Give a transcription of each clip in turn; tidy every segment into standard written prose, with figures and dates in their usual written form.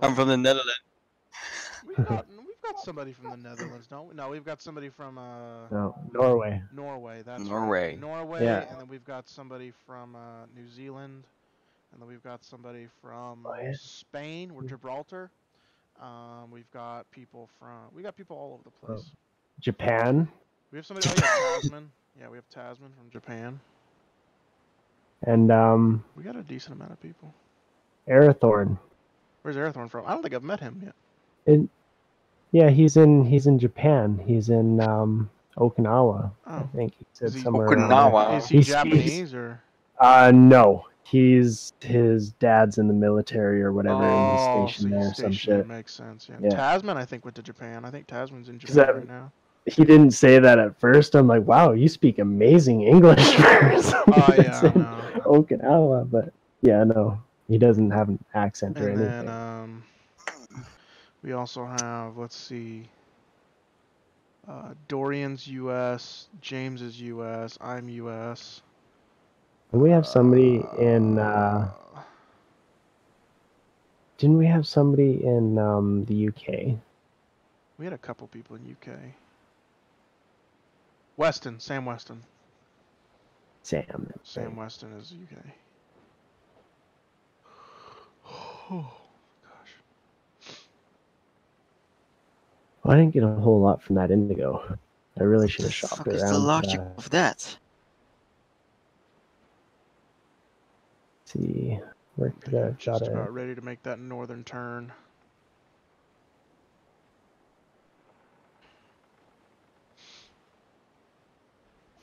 I'm from the Netherlands. We've got somebody from the Netherlands, don't we? No, we've got somebody from No, Norway. Norway. That's Norway. right. Norway, Yeah. and then we've got somebody from New Zealand, and then we've got somebody from Oh, yeah. Spain or Gibraltar. We've got people all over the place. Japan. We have somebody. Oh yeah, Tasman. Yeah, we have Tasman from Japan. And We got a decent amount of people. Arathorn. Where's Arathorn from? I don't think I've met him yet. Yeah, he's in Japan. He's in Okinawa. Oh. I think he said Is he- somewhere around Okinawa. there. Is he He Japanese speaks- or? No. His dad's in the military or whatever, and he's stationed so there he's or some stationed there. shit. Makes sense. Yeah. Yeah. Tasman, I think, went to Japan. I think Tasman's in 'Cause Japan right now. He didn't say that at first. I'm like, wow, you speak amazing English for someone Oh that's yeah, in no. Okinawa. But yeah, no, he doesn't have an accent or And anything. then we also have, let's see, Dorian's U.S., James is U.S., I'm U.S. And we have somebody in. Didn't we have somebody in the UK? We had a couple people in UK. Weston, Sam Weston. Sam Weston is UK. Oh gosh. Well, I didn't get a whole lot from that indigo. I really should have shopped Fuck around. is the logic of that? Let's see, where could I have Just got about it? ready to make that northern turn.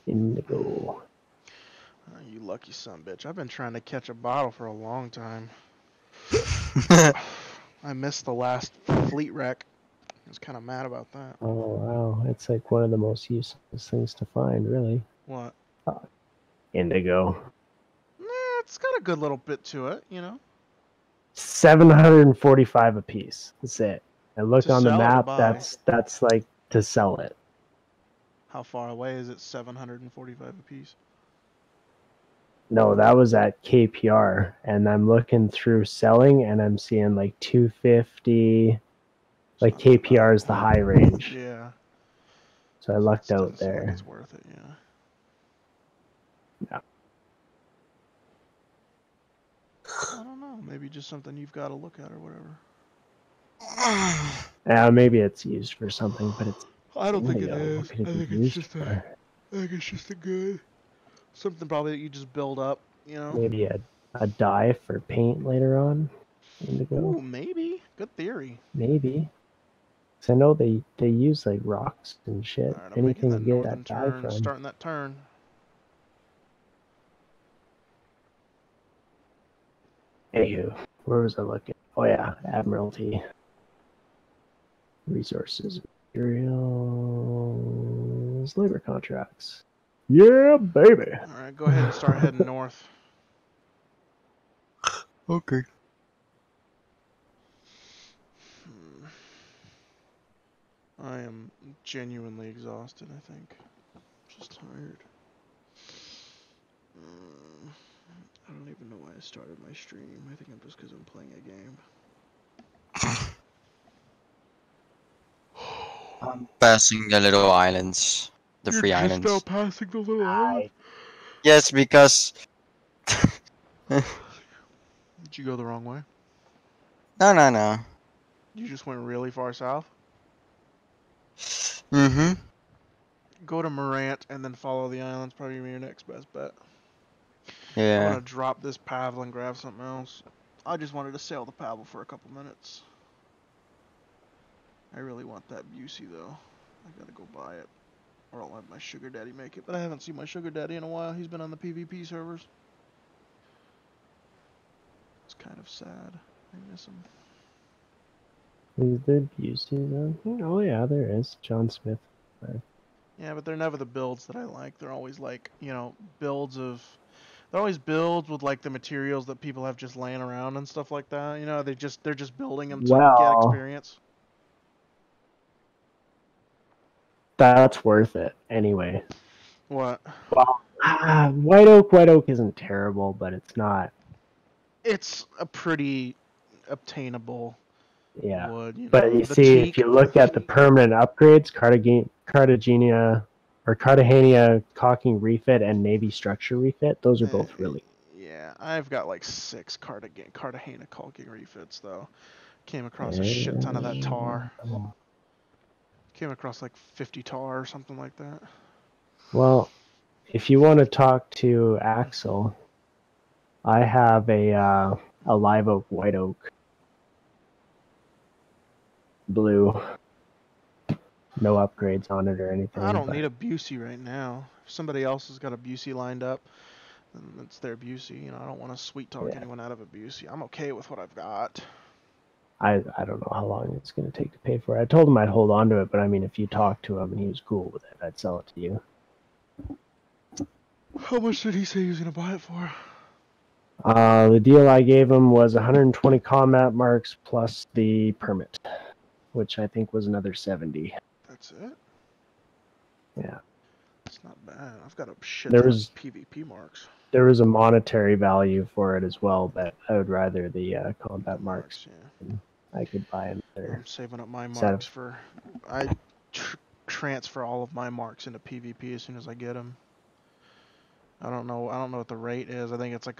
Indigo. You lucky son bitch. I've been trying to catch a bottle for a long time. I missed the last fleet wreck. I was kind of mad about that. Oh wow, it's like one of the most useless things to find, really. What? Indigo. Nah, it's got a good little bit to it, you know. 745 a piece. That's it. I looked To on the sell or to map. buy? That's like to sell it. How far away is it? 745 a piece. No, that was at KPR, and I'm looking through selling, and I'm seeing like 250. Like KPR is the high range. Yeah. So I lucked Doesn't out seem like there. it's worth it, yeah. Yeah. I don't know. Maybe just something you've got to look at or whatever. Yeah, maybe it's used for something, but it's. I don't think it indigo. is. What could it I be think it's used just for? I think it's just a good something probably that you just build up, you know. Maybe a dye for paint later on. Indigo. Ooh, maybe. Good theory. Maybe. Cause I know they use like rocks and shit. All right, I'm making Anything that to get northern that dye turn, from. starting that turn. Anywho, where was I looking? Oh yeah, Admiralty. Resources, materials, labor contracts. Yeah, baby. All right, go ahead and start heading north. Okay. I am genuinely exhausted, I think. Just tired. I don't even know why I started my stream. I think I'm just because I'm playing a game. I'm passing the little islands. The free islands. You're just now passing the little island? Yes, because... Did you go the wrong way? No. You just went really far south? Mm-hmm. Go to Morant and then follow the islands. Probably your next best bet. I'm Yeah. gonna drop this paddle and grab something else. I just wanted to sail the paddle for a couple minutes. I really want that Busey though. I gotta go buy it. Or I'll have my sugar daddy make it. But I haven't seen my sugar daddy in a while. He's been on the PvP servers. It's kind of sad. I miss him. Is there Busey though? Oh yeah, there is. John Smith. Yeah, but they're never the builds that I like. They're always like, you know, builds of... They're always builds with like the materials that people have just laying around and stuff like that. You know, they're just building them to get experience. That's worth it anyway. What? Well, White Oak isn't terrible, but it's not. It's a pretty obtainable Yeah. wood. You But know, you the see, teak. if you look at the permanent upgrades, Cartagena caulking refit and Navy structure refit, those are both really. Yeah, I've got like 6 Cartagena caulking refits though. Came across a Yeah. shit ton of that tar. Came across like 50 tar or something like that. Well, if you want to talk to Axel, I have a live oak, white oak, blue. No upgrades on it or anything. I don't need a Busey right now. If somebody else has got a Busey lined up, then it's their Busey. You know, I don't want to sweet talk anyone out of a Busey. I'm okay with what I've got. I don't know how long it's going to take to pay for it. I told him I'd hold on to it, but I mean, if you talk to him and he was cool with it, I'd sell it to you. How much did he say he was going to buy it for? The deal I gave him was 120 combat marks plus the permit, which I think was another 70. That's it? Yeah. It's not bad. I've got a shit ton of PvP marks. There was a monetary value for it as well, but I would rather the combat marks. Yeah. I could buy another. I'm saving up my marks for. I transfer all of my marks into PvP as soon as I get them. I don't know what the rate is. I think it's like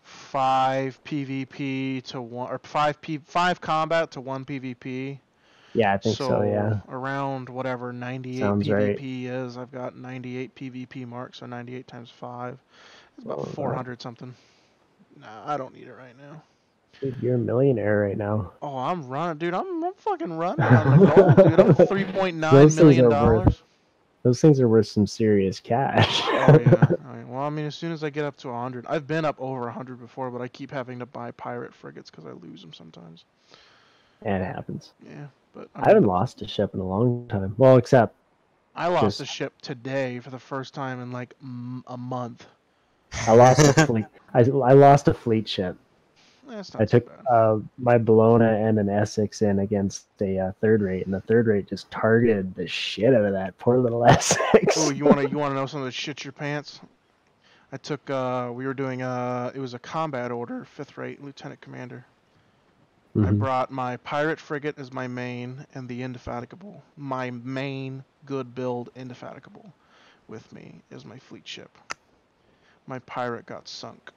5 PvP to 1 or 5 combat to 1 PvP. Yeah, I think so. Yeah. Around whatever 98 Sounds PvP right. is, I've got 98 PvP marks, so 98 times 5. It's about 400 something. Nah, I don't need it right now. Dude, you're a millionaire right now. Oh, I'm running, dude. I'm fucking running on the gold, dude. I'm $3.9 million. Those things are worth some serious cash. Oh yeah. Well, I mean, as soon as I get up to 100, I've been up over 100 before, but I keep having to buy pirate frigates because I lose them sometimes. And it happens. Yeah, but I haven't lost a ship in a long time. Well, except I lost a ship today for the first time in like a month. I lost a fleet. I lost a fleet ship. I took my Bologna and an Essex in against a third rate, and the third rate just targeted the shit out of that poor little Essex. Oh, you wanna know something that shits your pants? I took we were doing it was a combat order, 5th rate lieutenant commander. I brought my pirate frigate as my main and the Indefatigable. My main good build Indefatigable with me as my fleet ship. My pirate got sunk.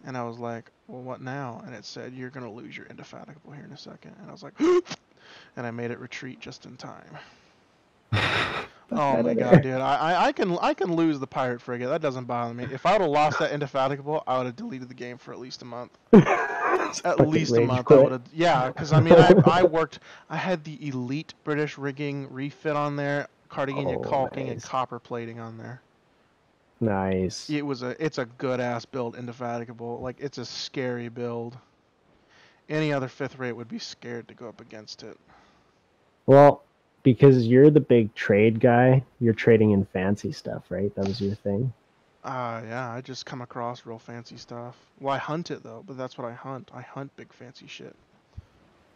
And I was like, well, what now? And it said, you're going to lose your Indefatigable here in a second. And I was like, and I made it retreat just in time. Oh my god, dude. I can lose the pirate frigate. That doesn't bother me. If I would have lost that Indefatigable, I would have deleted the game for at least a month. At least a month I would have. Yeah, because I mean, I had the elite British rigging refit on there, Cartagena caulking, and copper plating on there. Nice. It's a good ass build, Indefatigable. Like, it's a scary build. Any other 5th rate would be scared to go up against it. Well, because you're the big trade guy, you're trading in fancy stuff, right? That was your thing? Yeah, I just come across real fancy stuff. Well, I hunt it though, but that's what I hunt. I hunt big fancy shit.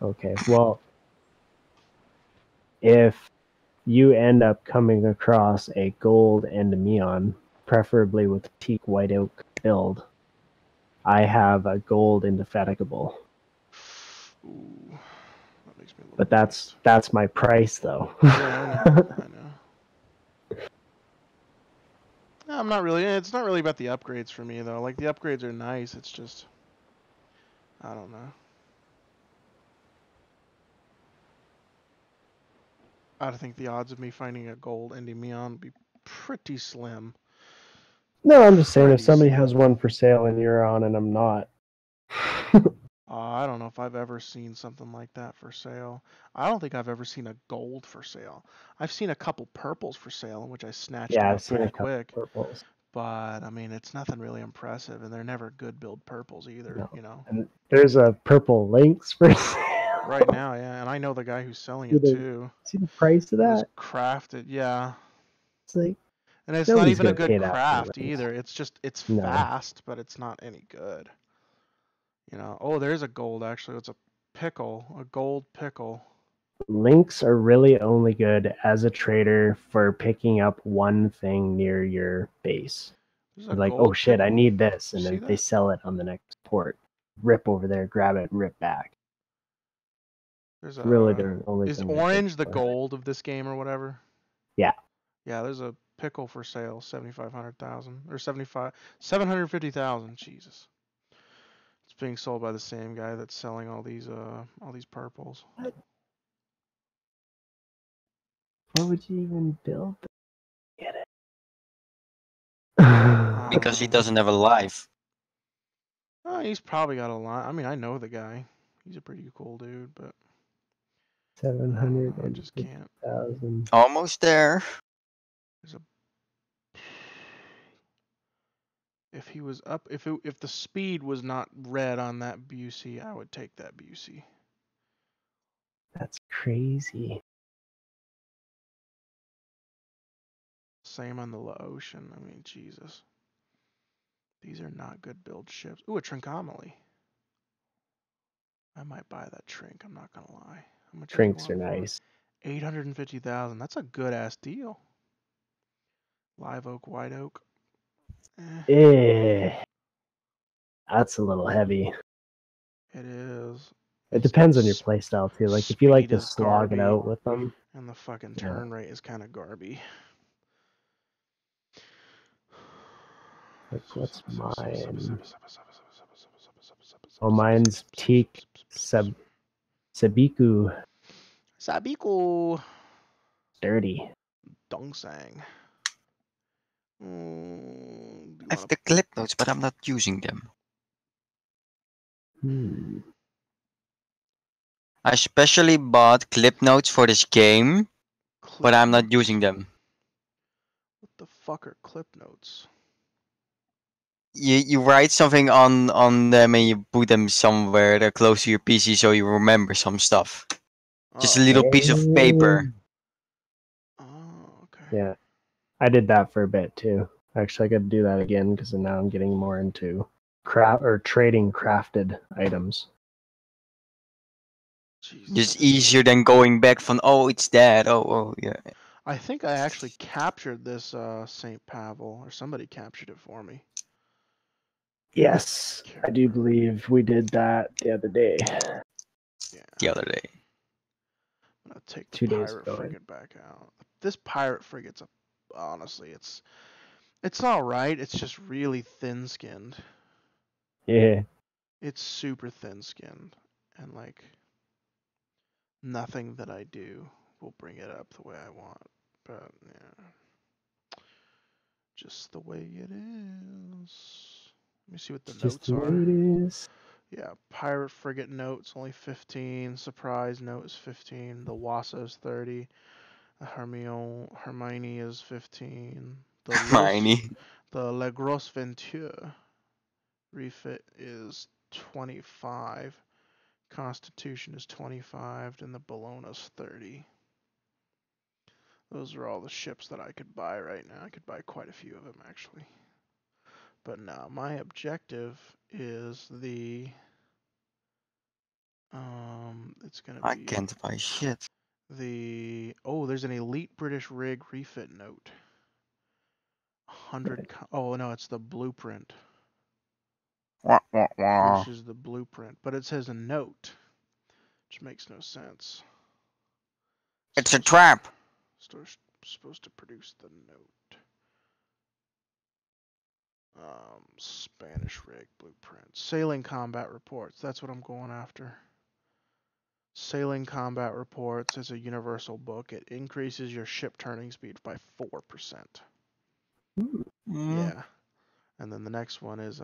Okay, well, if you end up coming across a gold and a neon, preferably with teak white oak build, I have a gold Indefatigable. Ooh, that makes me a little but that's my price though. Yeah, I know. No, I'm not really. It's not really about the upgrades for me though. Like, the upgrades are nice. It's just, I don't know. I think the odds of me finding a gold Endymion would be pretty slim. No, I'm just saying if somebody has one for sale and you're on and I'm not. I don't know if I've ever seen something like that for sale. I don't think I've ever seen a gold for sale. I've seen a couple purples for sale, in which I snatched up pretty quick. Purples. But I mean, it's nothing really impressive, and they're never good build purples either. No. You know. And there's a purple Lynx for sale right now, yeah, and I know the guy who's selling it too. See the price of that? It's crafted, yeah. It's like, and it's not even a good craft either. It's just fast, but it's not any good. You know. Oh, there's a gold actually. It's a pickle, a gold pickle. Links are really only good as a trader for picking up one thing near your base. Like, oh shit, I need this, and then they sell it on the next port. Rip over there, grab it, and rip back. There's really the only is thing orange the gold of this game or whatever? Yeah. Yeah, there's a pickle for sale, 750,000 or 750,000. Jesus. It's being sold by the same guy that's selling all these purples. Why would you even build that? Get it. Because he doesn't have a live. Oh, he's probably got a lot. I mean, I know the guy. He's a pretty cool dude, but 700 I just can't. 1,000. Almost there. There's a if he was up, if the speed was not red on that Busey, I would take that Busey. That's crazy. Same on the Ocean. I mean, Jesus. These are not good build ships. Ooh, a Trincomaly. I might buy that Trink, I'm not gonna lie. How much Trinks are nice. 850,000. That's a good ass deal. Live oak, white oak. That's a little heavy. It is. It depends on your playstyle too. Like if you like to slog it out with them. And the fucking turn rate is kind of garby. Like what's mine? Oh, mine's Teak Sabiku. Sabiku. Dirty. Dongsang. I have the clip notes, but I'm not using them. I especially bought clip notes for this game, but I'm not using them. What the fuck are clip notes? You write something on them and you put them somewhere they're close to your PC so you remember some stuff. Just a little piece of paper. Oh, okay. Yeah, I did that for a bit too. Actually, I got to do that again because now I'm getting more into trading crafted items. Jesus. Just easier than going back from it's that. Oh yeah. I think I actually captured this St. Pavel, or somebody captured it for me. Yes, I do believe we did that the other day. Yeah. The other day. I'm gonna take the 2 days pirate ago. frigate back out. This pirate frigate's honestly, it's all right. It's just really thin-skinned. Yeah. It's super thin-skinned, and like nothing that I do will bring it up the way I want. But yeah, just the way it is. Let me see what the notes are. Yeah, pirate frigate notes only 15. Surprise note is 15. The Wassa is 30. Hermione is 15. Hermione. The La Grosse Venture refit is 25. Constitution is 25, and the Bologna's 30. Those are all the ships that I could buy right now. I could buy quite a few of them, actually. But now, my objective is the... it's gonna be... I can't buy shit. there's an elite British rig refit note. 100... Oh, no, it's the blueprint. This is the blueprint, but it says a note, which makes no sense. It's a trap. Supposed to produce the note. Spanish rig blueprint. Sailing combat reports. That's what I'm going after. Sailing combat reports is a universal book. It increases your ship turning speed by 4%. Yeah. And then the next one is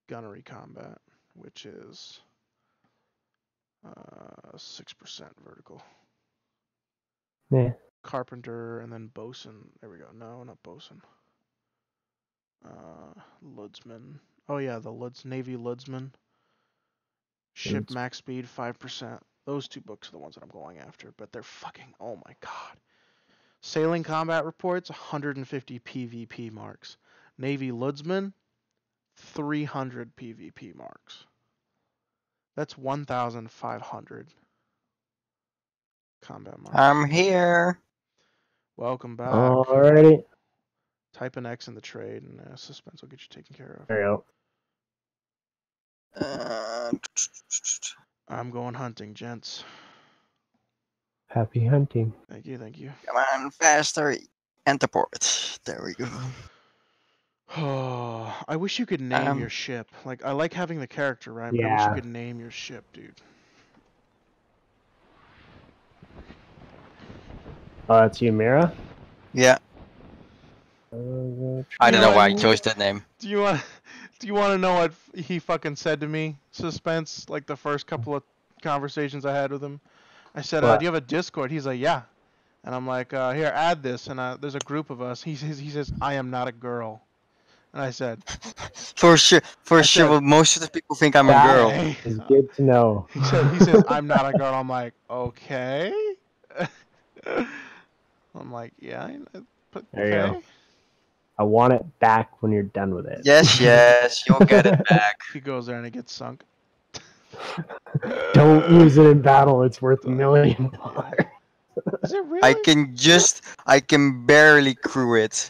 gunnery combat, which is 6% vertical. Yeah. Carpenter and then bosun. There we go. No, not bosun. Ludsman. Oh yeah, the Navy Ludsman. Ship max speed 5%. Those two books are the ones that I'm going after, but they're fucking, oh my god. Sailing combat reports, 150 PvP marks. Navy Ludsman, 300 PvP marks. That's 1,500 combat marks. I'm here. Welcome back. Alrighty. Type an X in the trade, and suspense will get you taken care of. There you go. I'm going hunting, gents. Happy hunting. Thank you, thank you. Come on, faster. Enter port. There we go. Oh, I wish you could name your ship. Like, I like having the character, right? But I wish you could name your ship, dude. Oh, that's you, Mira? Yeah. I don't know why I chose that name. Do you want to know what he fucking said to me? Suspense, like the first couple of conversations I had with him. I said, "Do you have a Discord?" He's like, "Yeah," and I'm like, "Here, add this." And there's a group of us. He says, "I am not a girl," and I said, For sure, well, most of the people think I'm a girl. It's good to know. He says, "I'm not a girl." I'm like, "Okay." I'm like, "Yeah, but There you okay." go. I want it back when you're done with it. Yes, you'll get it back. He goes there and it gets sunk. Don't use it in battle. It's worth $1 million. Is it really? I can barely crew it.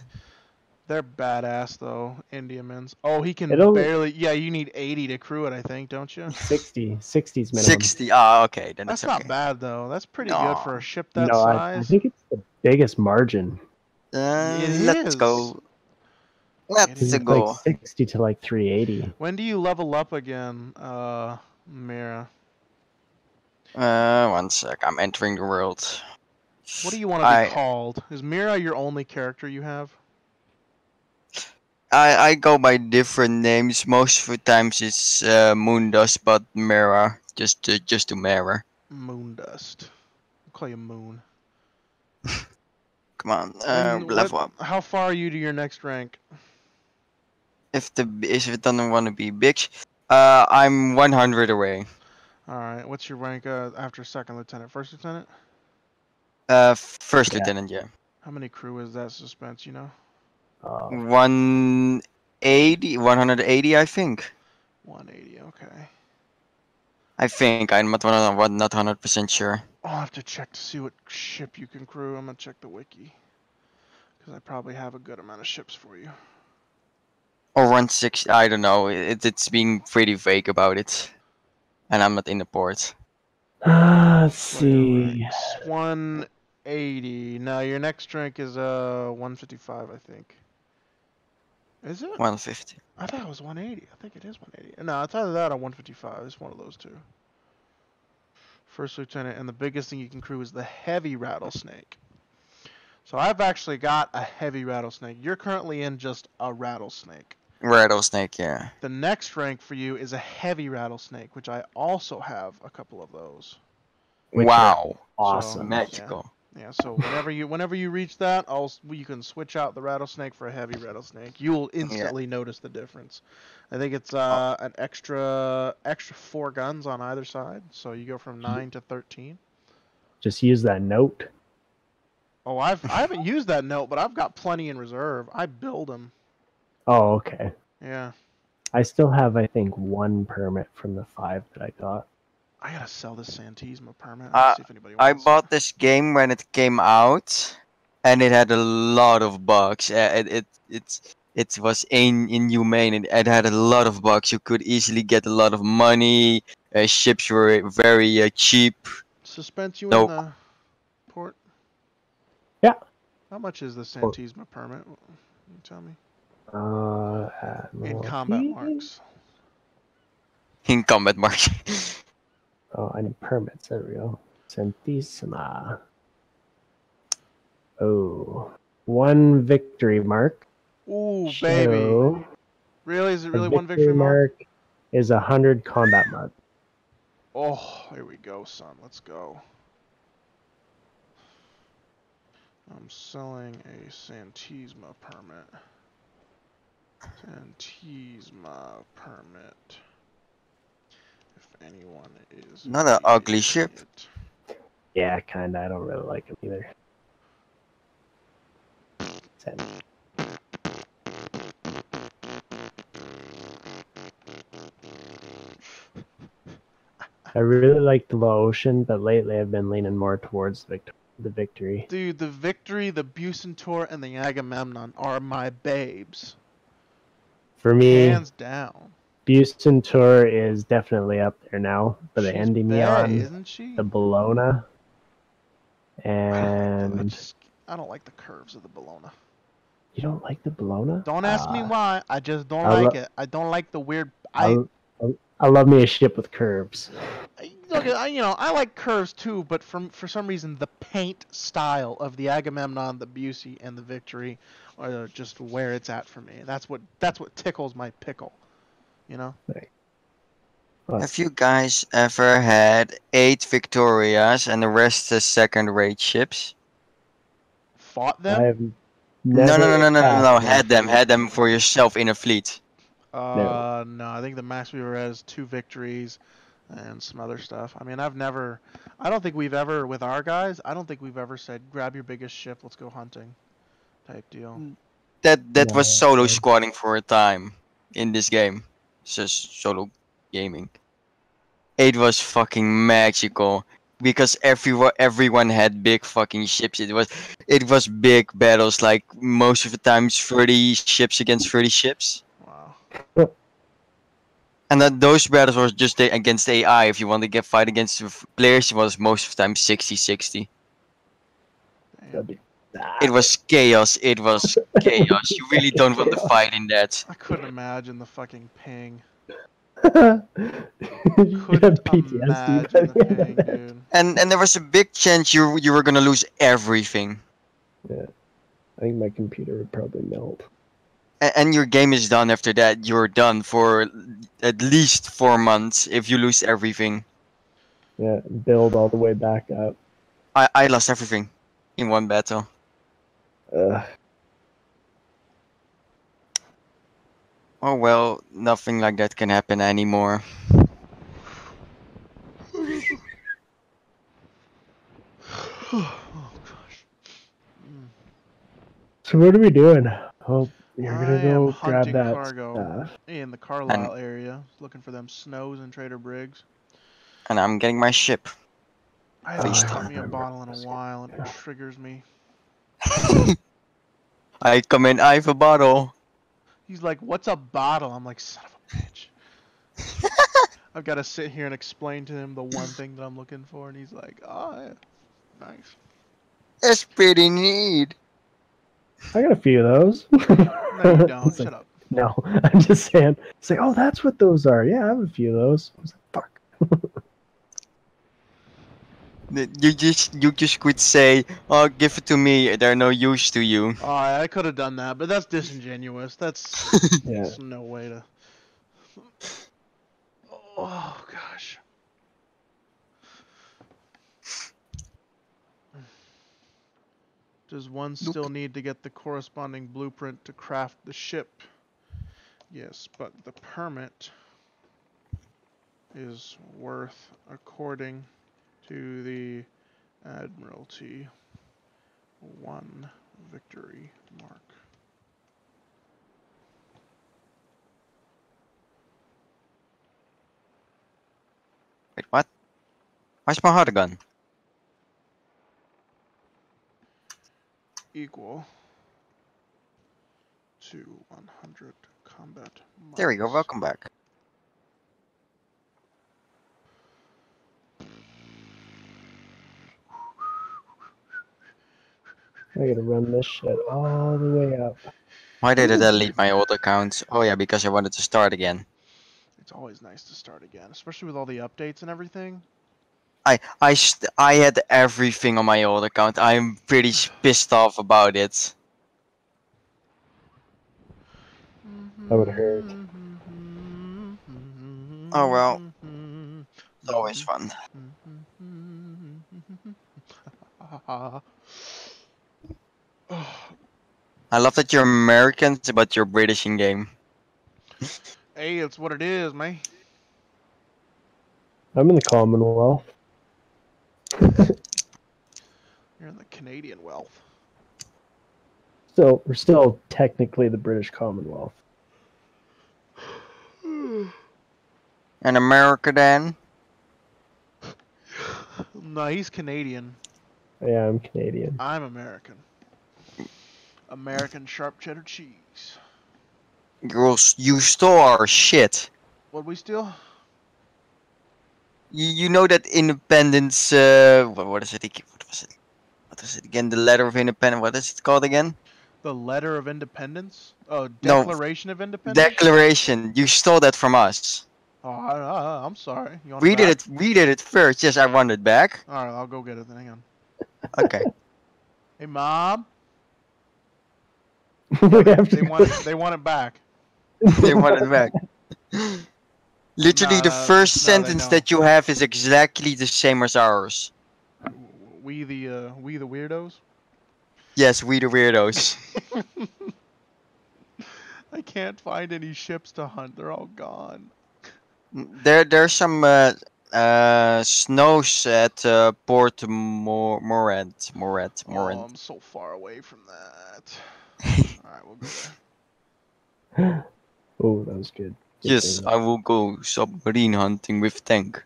They're badass though, Indiamans. Oh, he can barely. Yeah, you need 80 to crew it, I think, don't you? 60. 60's minimum. 60. Ah, okay, then that's okay. not bad though. That's pretty good for a ship that size. I think it's the biggest margin. Let's go. Let's go. Like 60 to like 380. When do you level up again, Mira? 1 sec. I'm entering the world. What do you want to be called? Is Mira your only character you have? I go by different names. Most of the times it's Moondust, but Mira. Just to Mira. Moondust. I'll call you Moon. Come on, level up. How far are you to your next rank? If it doesn't want to be big, I'm 100 away. All right. What's your rank after second lieutenant? First lieutenant? First lieutenant, yeah. How many crew is that, Suspense? You know? 180, I think. 180. Okay. I think I'm not 100% sure. I'll have to check to see what ship you can crew. I'm gonna check the wiki because I probably have a good amount of ships for you. Or 160, I don't know. It's being pretty vague about it, and I'm not in the port. Let's see. 180. Now your next rank is 155, I think. Is it? 150. I thought it was 180. I think it is 180. No, it's either that or 155. It's one of those two. First lieutenant, and the biggest thing you can crew is the heavy rattlesnake. So I've actually got a heavy rattlesnake. You're currently in just a rattlesnake. Rattlesnake, yeah. The next rank for you is a heavy rattlesnake, which I also have a couple of those. Wow. Awesome. Magical. Yeah, so whenever you reach that, you can switch out the rattlesnake for a heavy rattlesnake. You will instantly notice the difference. I think it's an extra 4 guns on either side, so you go from 9 to 13. Just use that note. Oh, I haven't used that note, but I've got plenty in reserve. I build them. Oh, okay. Yeah. I still have, I think, 1 permit from the 5 that I got. I gotta sell this Santisma permit. See if anybody I wants bought this game when it came out, and it had a lot of bugs. It was inhumane. It had a lot of bugs. You could easily get a lot of money. Ships were very cheap. Suspense, you in the port? Yeah. How much is the Santisma permit? Can you tell me? In combat marks. In combat marks. Oh, I need permits. There we go. Santisima. Oh. 1 victory mark. Ooh, baby. Really? Is it really 1 victory mark? Is 100 combat mark. Oh, here we go, son. Let's go. I'm selling a Santisma permit. Santisma permit. If anyone is not an ugly ship. Yeah, kinda. I don't really like him either. I really like the low ocean, but lately I've been leaning more towards the Victory. Dude, the Victory, the Bucentaur, and the Agamemnon are my babes. For me, hands down. Bucentaur is definitely up there now for the She's Endymion, isn't she? the Bologna, and I don't like the curves of the Bologna. you don't like the Bologna? Don't ask me why. I just don't I like it. I don't like the weird. I love me a ship with curves. Look, I like curves too, but for some reason the paint style of the Agamemnon, the Busey, and the Victory are just where it's at for me. That's what tickles my pickle. You know. Right. Have you guys ever had 8 Victorias and the rest is second-rate ships? Fought them? I've No, no, no, never no, no, no, no. Had them actually. for yourself in a fleet. No. No. I think the max we ever had is 2 victories and some other stuff. I mean, I don't think we've ever, with our guys, I don't think we've ever said, grab your biggest ship, let's go hunting, type deal. That was No, solo no. squatting for a time in this game. It's just solo gaming. It was fucking magical because everyone had big fucking ships. It was big battles, like most of the times 30 ships against 30 ships. Wow. And then those battles were just against AI. If you want to get fight against players, it was most of the time 60-60. It was chaos. It was chaos. You really don't want to fight in that. I couldn't imagine the fucking ping. You Couldn't have PTSD imagine the by end ping, of that. dude. And there was a big chance you were gonna lose everything. Yeah, I think my computer would probably melt. And your game is done after that. You're done for at least 4 months if you lose everything. Yeah, build all the way back up. I lost everything in one battle. Oh well, nothing like that can happen anymore. Oh gosh. So what are we doing? Oh, you're I gonna am go grab hunting that cargo stuff. in the Carlisle area, looking for them Snows and Trader Briggs. And I'm getting my ship. I haven't Please shot don't. me a bottle in a while, and it triggers me. I come in, I have a bottle. He's like, "What's a bottle?" I'm like, "Son of a bitch." I've got to sit here and explain to him the one thing that I'm looking for, and he's like, "Oh, yeah. Nice." That's pretty neat. I got a few of those. No, you don't. Shut up. No, I'm just saying. It's like, oh, that's what those are. Yeah, I have a few of those. I was like, fuck. You just could say, "Oh, give it to me. They're no use to you." Oh, I could have done that, but that's disingenuous. That's Yeah. no way to. Oh gosh. Does one still need to get the corresponding blueprint to craft the ship? Yes, but the permit is worth, according to the Admiralty, 1 victory mark. Wait, what? Where's my hot gun? Equal to 100 combat marks. There we go. Welcome back. I gotta run this shit all the way up. Why did I delete my old account? Oh yeah, because I wanted to start again. It's always nice to start again, especially with all the updates and everything. I had everything on my old account. I'm pretty pissed off about it. That would hurt. Oh well. It's always fun. I love that you're American, but you're British in game. Hey, it's what it is, man. I'm in the Commonwealth. You're in the Canadian wealth. So we're still technically the British Commonwealth. And America then? No, he's Canadian. Yeah, I'm Canadian. I'm American. American sharp cheddar cheese. Girls, you stole our shit. What we steal? You know that independence. What is it? What was it? What is it again? The letter of independence. What is it called again? The letter of independence? Oh, No, Declaration of Independence? declaration. You stole that from us. Oh, I'm sorry. You want it back? We did it first. Yes, I want it back. Alright, I'll go get it then. Hang on. Okay. Hey, Mom. We Yeah, have to they want it back. They want it back. Literally, the first they sentence don't. that you have is exactly the same as ours. We the weirdos? Yes, we the weirdos. I can't find any ships to hunt. They're all gone. There's some snows at Port Morant. Oh, I'm so far away from that. Alright, we'll go there. Oh, that was good. Yes, I will go submarine hunting with tank.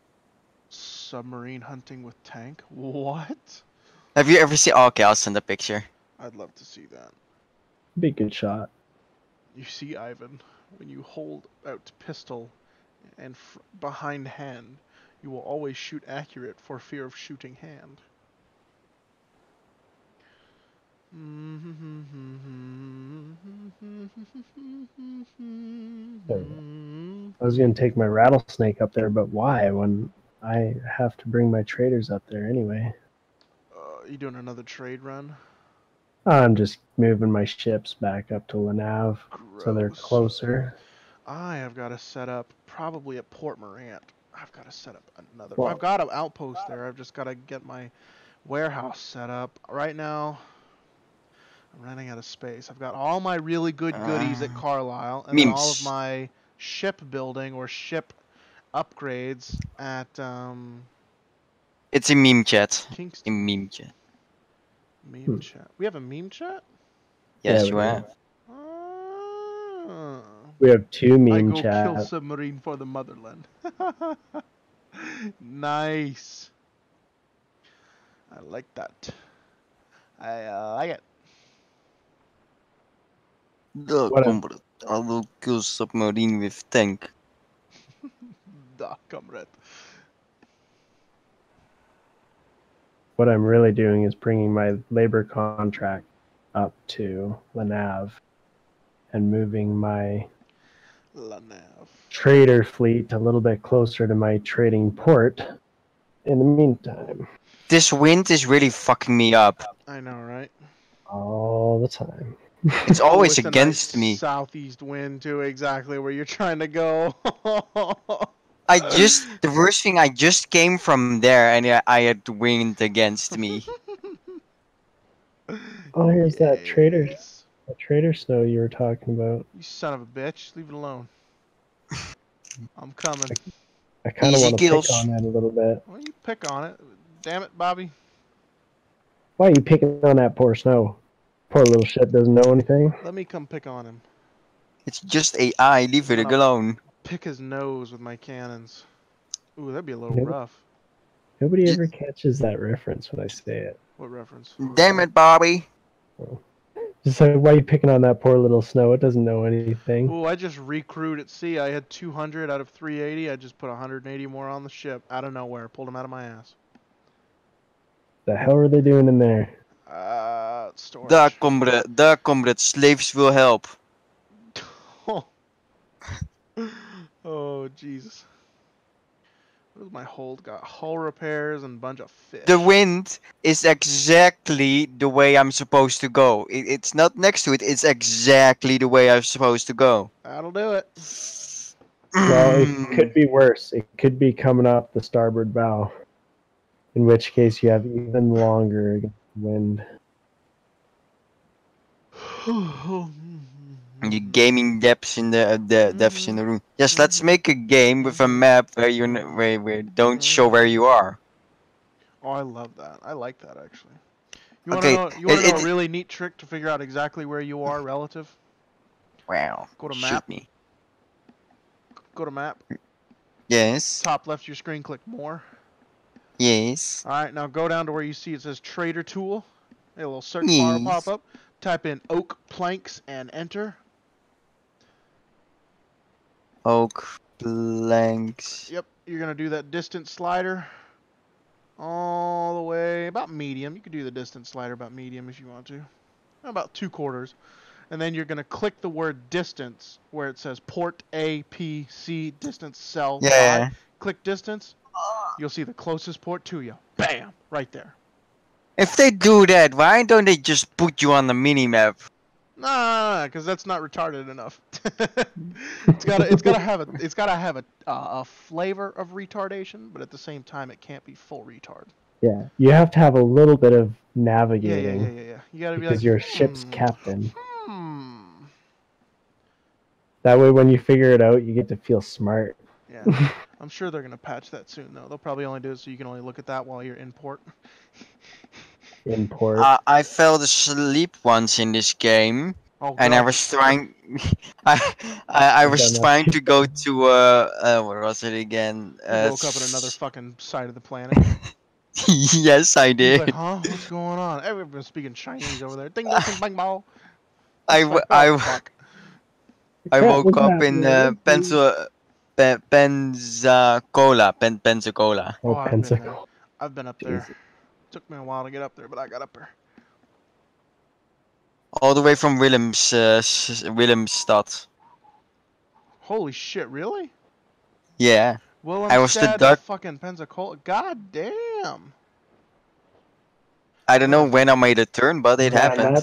Submarine hunting with tank? What? Have you ever seen? Oh, okay, I'll send a picture. I'd love to see that. Be a good shot. You see, Ivan, when you hold out pistol and behind hand, you will always shoot accurate for fear of shooting hand. I was gonna take my rattlesnake up there, but why when I have to bring my traders up there anyway? You doing another trade run? I'm just moving my ships back up to Lanav, so they're closer. I have got to set up probably at Port Morant. I've got to set up another. Well, I've got an outpost there. I've just got to get my warehouse set up. Right now, I'm running out of space. I've got all my really good goodies at Carlisle, and then all of my ship building or ship upgrades at It's a meme chat. Kingston. In meme chat. Meme chat. We have a meme chat? Yes, Yeah, you have. We have two meme I go chats. kill submarine for the motherland. Nice. I like that. I like it. Comrade, I will kill submarine with tank. Da, comrade. What I'm really doing is bringing my labor contract up to Lanav and moving my trader fleet a little bit closer to my trading port in the meantime. This wind is really fucking me up. I know, right? All the time. It's always it's against a nice me. Southeast wind too, exactly where you're trying to go. The worst thing, I just came from there and I had wind against me. Oh, here's that trader snow you were talking about. You son of a bitch, leave it alone. I'm coming. I kind of want to pick on that a little bit. Well, you pick on it. Damn it, Bobby. Why are you picking on that poor snow? Poor little shit doesn't know anything. Let me come pick on him. It's just AI, leave it alone. Pick his nose with my cannons. Ooh, that'd be a little rough. Nobody ever catches that reference when I say it. What reference? Damn it, Bobby. Oh. Just like, why are you picking on that poor little snow? It doesn't know anything. Ooh, I just recruited at sea. I had 200 out of 380. I just put 180 more on the ship out of nowhere. Pulled them out of my ass. The hell are they doing in there? Storage. Daar, comrade. Slaves will help. Oh, Jesus. What is my hold? Got hull repairs and a bunch of fish. The wind is exactly the way I'm supposed to go. It's not next to it, it's exactly the way I'm supposed to go. That'll do it. Well, it could be worse. It could be coming up the starboard bow. In which case you have even longer wind. You gaming depths in the depths in the room. Yes, let's make a game with a map where you where don't show where you are. Oh, I love that. I like that actually. You want to know? You want to know a really neat trick to figure out exactly where you are relative? Wow. Go to map. Shoot me. Go to map. Yes. Top left of your screen, click more. Yes. All right, now go down to where you see it says Trader Tool. A little search bar will pop up. Type in oak planks and enter. Oak Blanks. Yep, you're gonna do that distance slider all the way about medium. You could do the distance slider about medium if you want to, about 2/4, and then you're gonna click the word distance where it says port A P C distance cell Yeah. 5. Click distance. You'll see the closest port to you. Bam, right there. If they do that, why don't they just put you on the mini map? Nah, because that's not retarded enough. it's gotta have a flavor of retardation, but at the same time, it can't be full retard. Yeah, you have to have a little bit of Yeah. navigating. You gotta be because like, you're ship's captain. Hmm. That way, when you figure it out, you get to feel smart. Yeah. I'm sure they're gonna patch that soon, though. They'll probably only do it so you can only look at that while you're in port. In port. I fell asleep once in this game, Oh, and I God. was trying. I was Done that trying too. to go to where was it again? You woke up in another fucking side of the planet. Yes, I He's did. like, huh? What's going on? Everyone's speaking Chinese over there. Ding dong, ding bang bao. I It's like, I oh, fuck. I Crap, woke what's up in happening? Pensacola, Pensacola. Oh, I've been there. Pensacola. I've been up there. Jesus. Took me a while to get up there, but I got up there. All the way from Willemstad. Holy shit, really? Yeah. Well, I I'm was the sad duck. to fucking Pensacola. God damn. I don't know when I made a turn, but it Man, happened.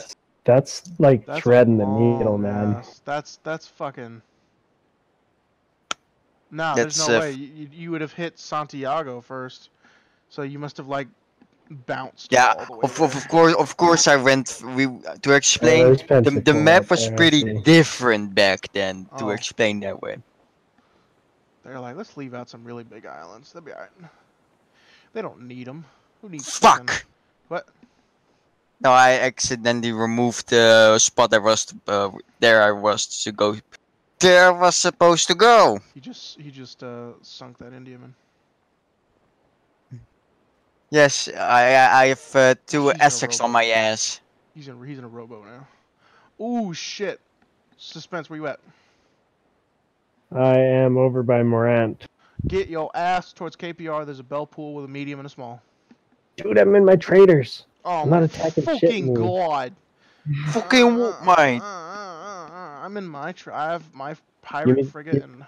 that's like That's threading a the needle, long man. ass. That's fucking. Nah, there's That's no way. You would have hit Santiago first, so you must have like bounced yeah. all the way Of course I went. To explain there's the Pensacola map up was there, I pretty see. different back then. To Oh. explain that way. They're like, let's leave out some really big islands. They'll be alright. They don't need them. Who needs fucking... Fuck. What? No, I accidentally removed the spot I was there. I was to go. There I was supposed to go. He just sunk that Indiaman. Yes, I have two He's in a Essex on rowboat. my ass. He's in a rowboat now. Ooh shit! Suspense, where you at? I am over by Morant. Get your ass towards KPR. There's a bell pool with a medium and a small. Dude, I'm in my traders. Oh I'm my not attacking shit. fucking god! Fucking whoop mine. I'm in my I have my pirate frigate and.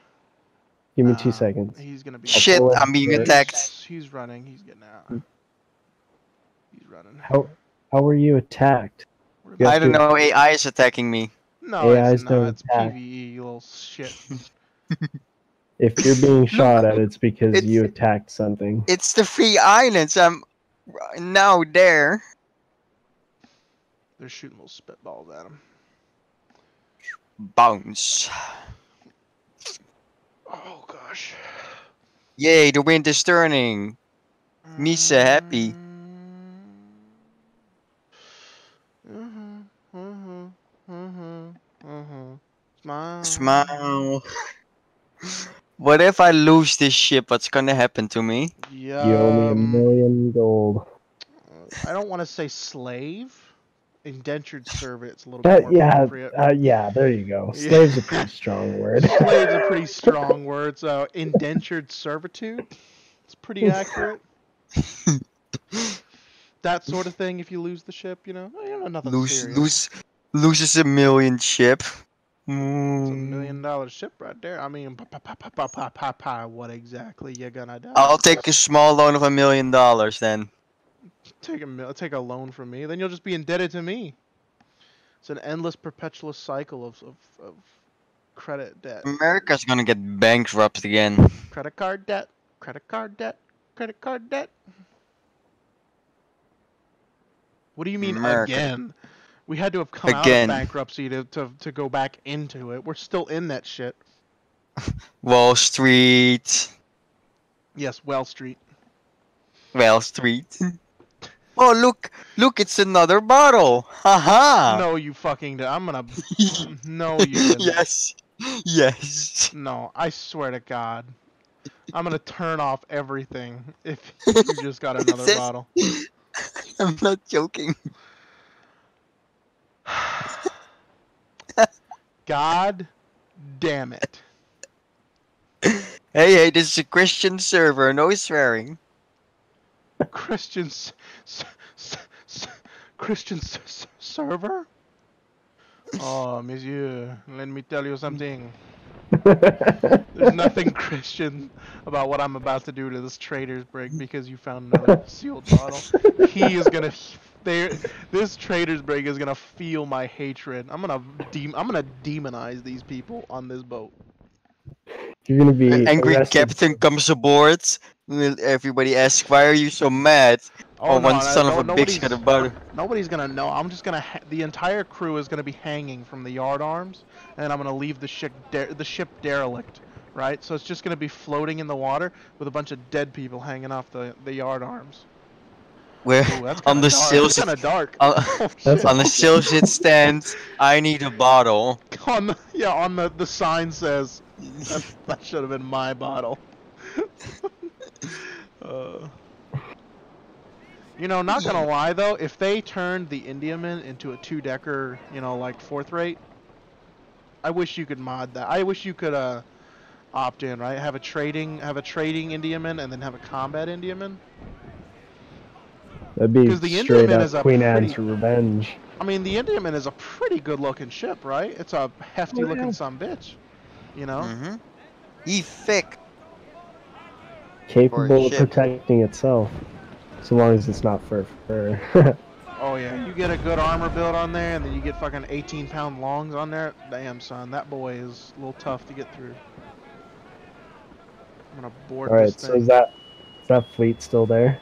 Give me 2 seconds. He's gonna be. Shit, pull I'm being it. attacked. He's running. He's getting out. He's running. How were you attacked? You I have don't to- know. AI is attacking me. No, AIs it's not. don't It's attack. PvE, you little shit. If you're being shot at, it's because It's- you attacked something. It's the free islands. I'm now there. They're shooting little spitballs at him. Bounce. Oh gosh. Yay, the wind is turning. Me so happy. Smile. Smile. What if I lose this ship? What's gonna happen to me? Yeah. You owe me $1 million gold. I don't want to say slave. Indentured servant. It's a little But bit more appropriate. yeah, there you go. Slave's a pretty strong word. Slave's a pretty strong word. So indentured servitude. It's pretty accurate. That sort of thing. If you lose the ship, you know, nothing serious. Loses $1 million ship. It's a $1 million ship right there. I mean, what exactly you gonna do? I'll take a small loan of $1 million then. Take a loan from me, then you'll just be indebted to me. It's an endless, perpetual cycle of credit debt. America's gonna get bankrupt again. Credit card debt. Credit card debt. Credit card debt. What do you mean America. again? We had to have come Again. out of bankruptcy to go back into it. We're still in that shit. Wall Street. Yes, Wall Street. Wall Street. Oh, look, it's another bottle. Haha. No, you fucking did. I'm gonna. No, you didn't. Yes. No, I swear to God. I'm gonna turn off everything if you just got another says- bottle. I'm not joking. God damn it. Hey, this is a Christian server, no swearing. Christian Christian server? Oh, monsieur, let me tell you something. There's nothing Christian about what I'm about to do to this trader's brig because you found another sealed bottle. He is gonna, this trader's brig is gonna feel my hatred. I'm gonna demonize these people on this boat. You're gonna be Angry arrested. captain comes aboard. Everybody asks, "Why are you so mad?" Oh Oh, no, one son of a bitch nobody's got a butter. nobody's gonna know. I'm just gonna the entire crew is gonna be hanging from the yard arms, and I'm gonna leave the ship derelict, right? So it's just gonna be floating in the water with a bunch of dead people hanging off the yard arms. Where Ooh, that's on kind of the dark. sails, That's kind of dark. on, Oh, That's shit. on the sails it stands. I need a bottle. On the sign says that should have been my bottle. You know, not gonna lie though, if they turned the Indiaman into a 2-decker, you know, like 4th rate, I wish you could mod that. I wish you could opt in, right? Have a trading Indiaman and then have a combat Indiaman. That'd be Because the straight Indiaman up is a Queen pretty. Anne's Revenge. I mean, the Indiaman is a pretty good-looking ship, right? It's a hefty-looking sumbitch. You know. Mm-hmm. He thick. Capable of ship. protecting itself. So long as it's not for Oh yeah, you get a good armor build on there, and then you get fucking 18-pound longs on there. Damn, son, that boy is a little tough to get through. I'm gonna board this Alright, thing. so is that fleet still there?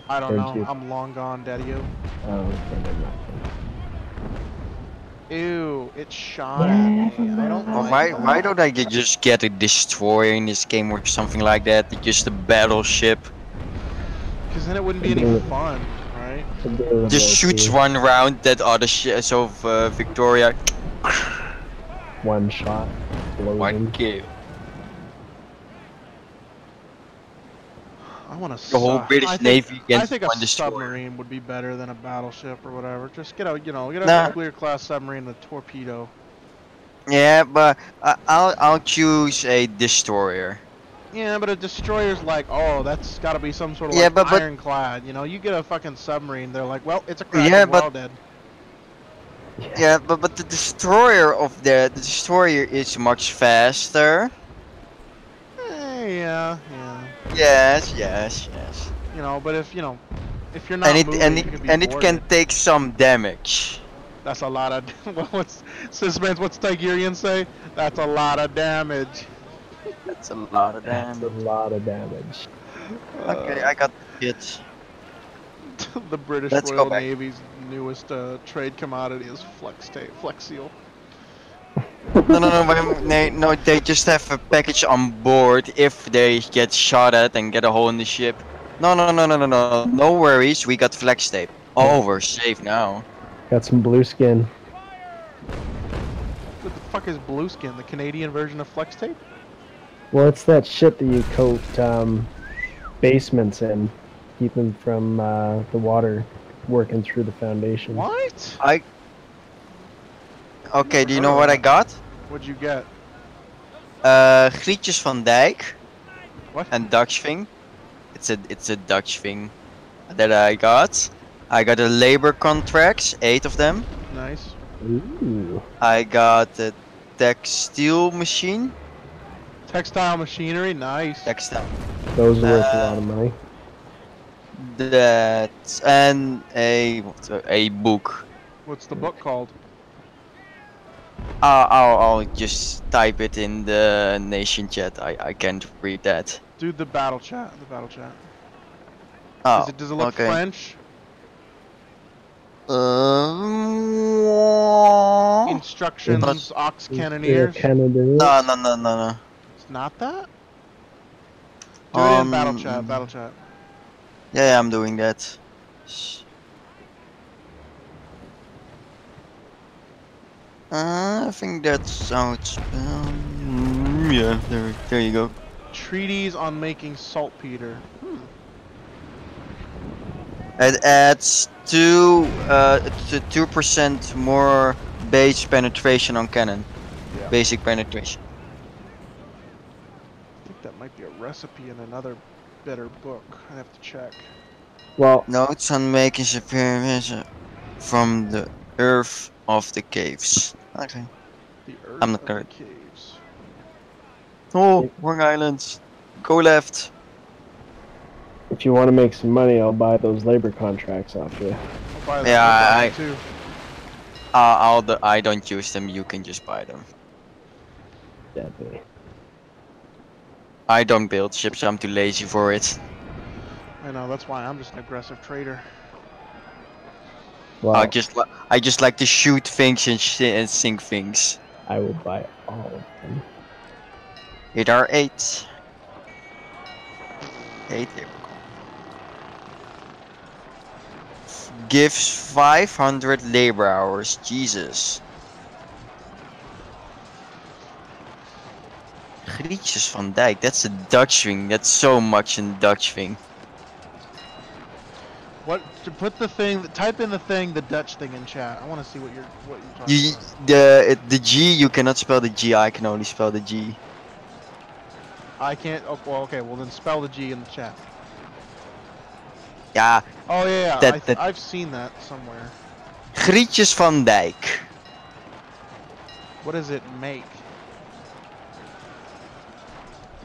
I don't know. You... I'm long gone, Daddy-o. Oh, okay, never mind. Ew, it shot at me. I don't like that. Why don't I just get a destroyer in this game or something like that? Just a battleship. Because then it wouldn't be any fun, right? Just shoots one round, that other so Victoria. One shot. One kill. I want to. The whole British Navy against I think one a destroyer. submarine would be better than a battleship or whatever. Just get a nuclear class submarine with a torpedo. Yeah, but I'll choose a destroyer. Yeah, but a destroyer's like, oh, that's got to be some sort of ironclad. You know, you get a fucking submarine, they're like, well, it's a crash. Yeah, we're all dead. Yeah, but the destroyer the destroyer is much faster. Yeah. Yes. You know, but if you're not and it can take some damage. That's a lot of. What's Tigerian say? That's a lot of damage. That's a lot of damage. That's a lot of damage. Okay, I got it. The British Royal Navy's newest trade commodity is Flex Seal. No, they just have a package on board if they get shot at and get a hole in the ship. No worries, we got flex tape. Oh, we're safe now. Got some blue skin. What the fuck is blue skin? The Canadian version of flex tape? Well, it's that shit that you coat basements in, keep them from the water working through the foundation. What? Okay, do you know what I got? What'd you get? Grietjes van Dijk. What? And Dutch thing. It's a Dutch thing that I got. I got a labor contracts, 8 of them. Nice. Ooh. I got a textile machine. Textile machinery, nice. Textile. Those are worth a lot of money. That and a book. What's the book called? I'll just type it in the nation chat. I can't read that. Dude, the battle chat. Oh, does it look French? Instructions, Ox Cannoneers? No. It's not that? Do it in battle chat. Yeah, I'm doing that. I think that sounds. Yeah, there you go. Treaties on making saltpeter. It adds 2% more base penetration on cannon. Yeah. Basic penetration. I think that might be a recipe in another better book. I have to check. Well, Notes on making appearance from the earth of the caves. Okay. The I'm Earth not of the gonna. Caves. Oh, wrong islands. Go left. if you want to make some money, I'll buy those labor contracts off you. I'll buy that Yeah, book off I, you too. I don't use them. You can just buy them. Deadly. I don't build ships. I'm too lazy for it. I know, that's why I'm just an aggressive trader. Well, I just like to shoot things and sink things. I will buy all of them. It are 8. 8. There we go. Gives 500 labor hours. Jesus. Grietjes van Dijk. That's a Dutch thing. That's so much in Dutch thing. What to put the thing? Type in the thing, the Dutch thing in chat. I want to see what you're talking You, about. the G, you cannot spell the G. I can only spell the G. I can't. Oh, well, okay. Well, then spell the G in the chat. Ja. Oh yeah, That. I've seen that somewhere. Grietjes van Dijk. What does it make?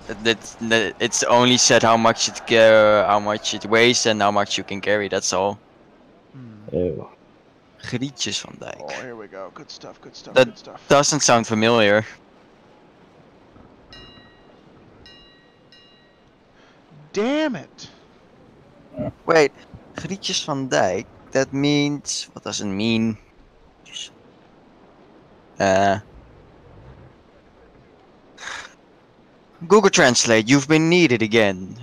It's only said how much it weighs and how much you can carry. That's all. Ew. Grietjes van Dijk. Oh, here we go. Good stuff. Good stuff. That good stuff. doesn't sound familiar. Damn it! Wait, Grietjes van Dijk. That means what does it mean? Google Translate. You've been needed again.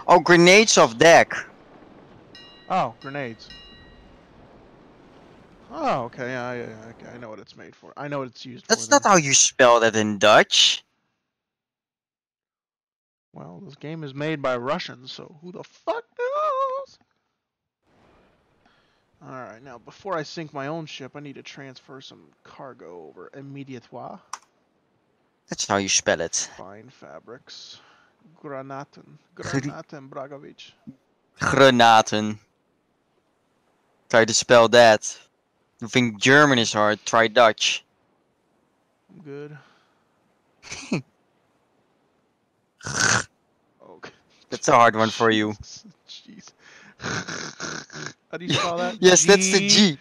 Oh, grenades off deck. Oh, grenades. Oh, okay. Yeah, okay. I know what it's made for. I know what it's used That's for. not Then. how you spell that in Dutch. Well, this game is made by Russians, so who the fuck knows? Alright, now before I sink my own ship, I need to transfer some cargo over immediatement. That's how you spell it. Fine fabrics. Granaten. Granaten Bragovic. Granaten. Try to spell that. You think German is hard? Try Dutch. I'm good. Okay. That's a hard one for you. Jeez. How do you spell that? Yes, that's the G. G.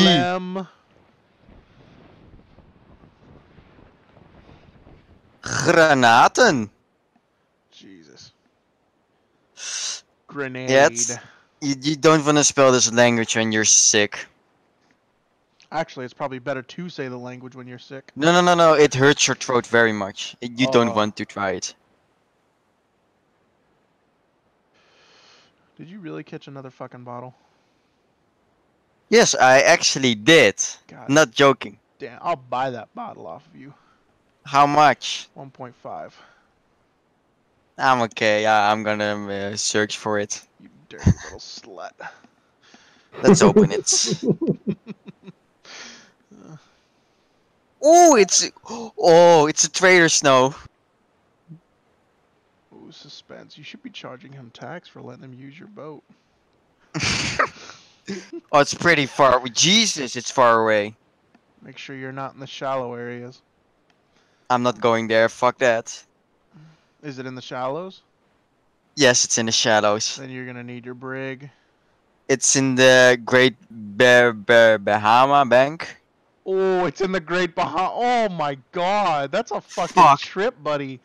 Phlegm. Granaten. Jesus. Grenade. Yeah, you don't want to spell this language when you're sick. Actually, it's probably better to say the language when you're sick. No. It hurts your throat very much. You don't want to try it. Did you really catch another fucking bottle? Yes, I actually did. God Not joking. damn, I'll buy that bottle off of you. How much? 1.5. I'm okay. I'm gonna search for it. You dirty little slut. Let's open it. Oh, it's a trader snow. Ooh, suspense. You should be charging him tax for letting him use your boat. Oh, it's pretty far. Jesus, it's far away. Make sure you're not in the shallow areas. I'm not going there. Fuck that. Is it in the shallows? Yes, it's in the shallows. Then you're gonna need your brig. It's in the Great Bahama Bank. Oh, it's in the Great Bahama. Oh my God, that's a fucking trip, buddy.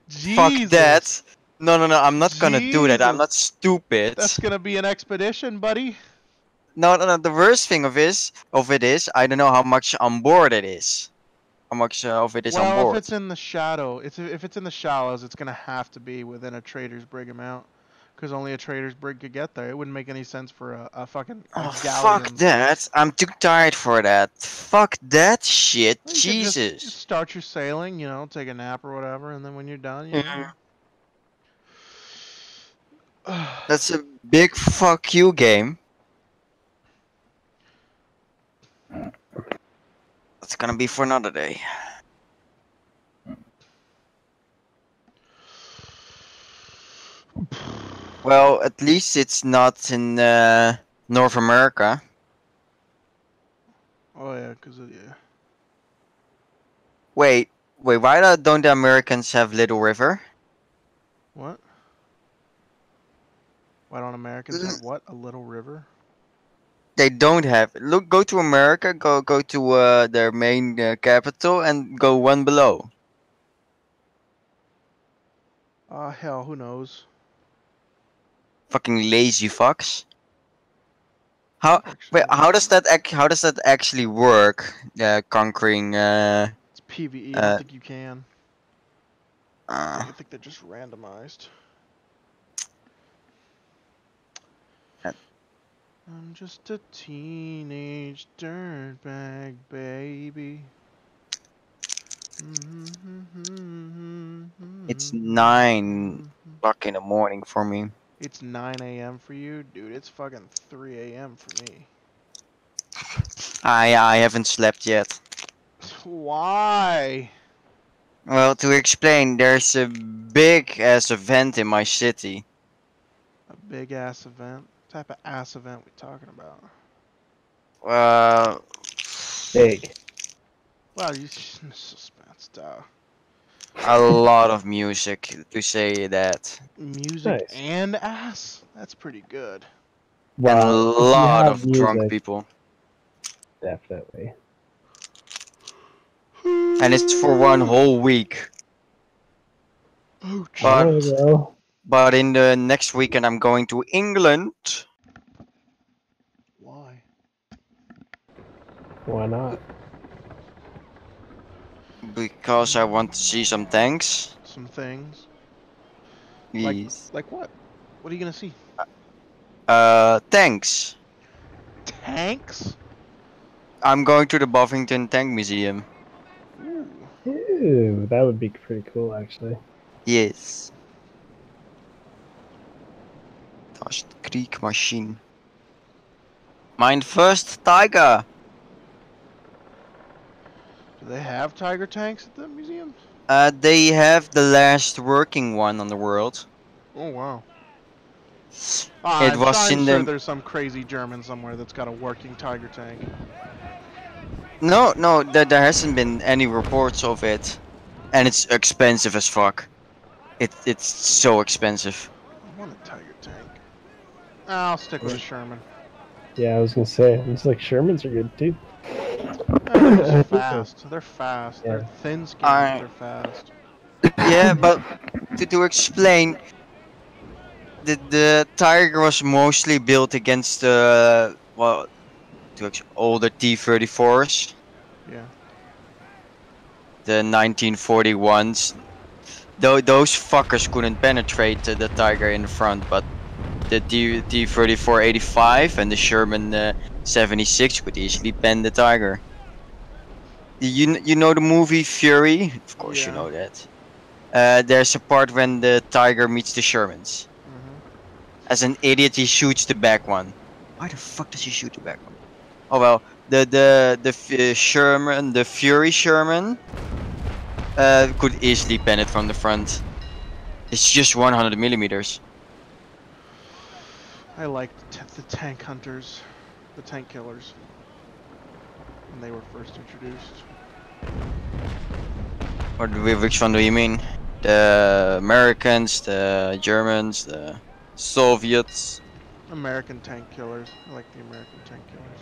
Jesus. Fuck that. No. I'm not gonna do that. I'm not stupid. That's gonna be an expedition, buddy. No. The worst thing of it is, I don't know how much on board it is. How much of it is on board. Well, if it's in the shadow, if it's in the shallows, it's gonna have to be within a trader's brig amount, Because only a trader's brig could get there. It wouldn't make any sense for a fucking Oh, fuck galleon. that. I'm too tired for that. Fuck that shit. Well, you could just Jesus. start your sailing, you know, take a nap or whatever, and then when you're done, you know. That's a big fuck you game. That's gonna be for another day. Well, at least it's not in North America. Oh yeah, because yeah. Wait, why don't the Americans have Little River? What? Why don't Americans have what? A little river? They don't have. Look, go to America, go to their main capital, and go one below. Hell, who knows? Fucking lazy fucks. How? Actually, Wait, how does that actually work? Conquering. It's PvE. I don't think you can. Uh, I think they're just randomized. I'm just a teenage dirtbag baby. It's 9 o'clock in the morning for me. It's 9 a.m. for you? Dude, it's fucking 3 a.m. for me. I haven't slept yet. Why? Well, to explain, there's a big ass event in my city. A big ass event? What type of ass event we talking about? Big. Well, you suspense, duh. A lot of music to say that. Music Nice. and ass? That's pretty good. And a Well, if you lot have of drunk music, people. definitely. And it's for one whole week. Oh, But in the next weekend I'm going to England. why? Why not? Because I want to see some tanks. Some things. Yes. Like what? What are you gonna see? Tanks. Tanks? I'm going to the Bovington Tank Museum. Ooh. Ew, that would be pretty cool, actually. Yes. Dat is de Kriegmachine. Mijn first Tiger. Do they have tiger tanks at the museum? They have the last working one on the world. Oh wow. It was I'm in sure the... there's some crazy German somewhere that's got a working tiger tank. No, there hasn't been any reports of it. And it's expensive as fuck. It's so expensive. I want a tiger tank. I'll stick with a Sherman. Yeah, I was gonna say, it's like Shermans are good too. They're just fast. They're fast. Yeah. They're thin-skinned, but they're fast. Yeah, but to explain, the Tiger was mostly built against the older T-34s. Yeah. The 1941s. Those fuckers couldn't penetrate the Tiger in the front, but the T-34-85 and the Sherman 76 could easily pen the Tiger. You know the movie Fury? Of course you Yeah. know that. There's a part when the Tiger meets the Shermans. As an idiot, he shoots the back one. Why the fuck does he shoot the back one? Oh well, the Sherman, the Fury Sherman, could easily pen it from the front. It's just 100 millimeters. I liked the tank hunters, the tank killers, when they were first introduced. Which one do you mean? The Americans, the Germans, the Soviets? American tank killers. I like the American tank killers.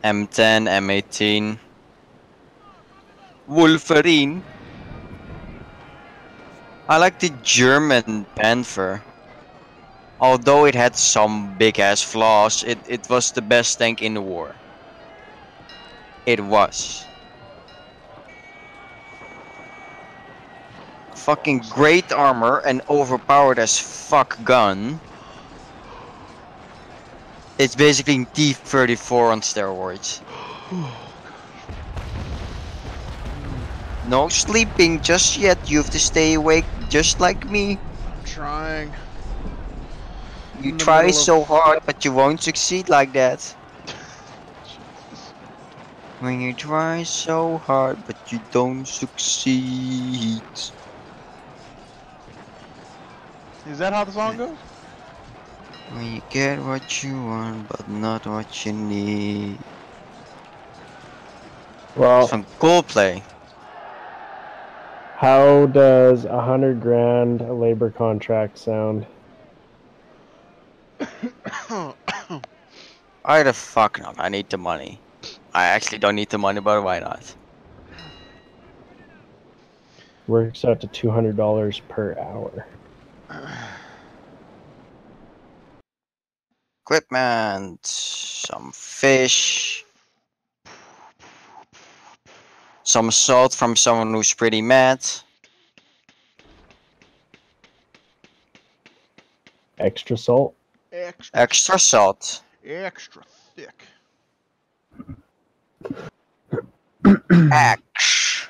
M10, M18. Wolverine. I like the German Panther. Although it had some big ass flaws, it was the best tank in the war. It was. Fucking great armor and overpowered as fuck gun. It's basically T-34 on steroids. No sleeping just yet. You have to stay awake just like me. I'm trying. You try so hard, but you won't succeed like that. Jesus. When you try so hard, but you don't succeed. Is that how the song goes? When you get what you want, but not what you need. Well, Some Coldplay. how does 100 grand a labor contract sound? Why the fuck not? I need the money. I actually don't need the money, but why not? Works out to $200 per hour. Equipment, some fish, some salt from someone who's pretty mad. Extra salt? Extra salt. Extra thick. Axe.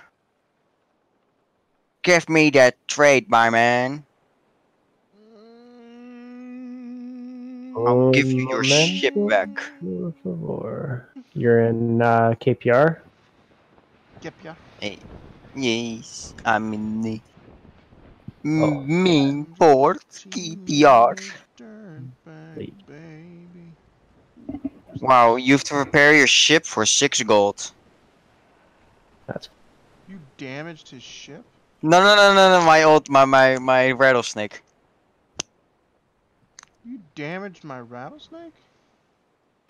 Give me that trade, my man. I'll give you your ship back. Por favor. You're in KPR? Yep, yeah. Hey, yes, I'm in the Oh. main port, KPR. Wow, you have to repair your ship for 6 gold. That's You damaged his ship? No, my rattlesnake. You damaged my rattlesnake?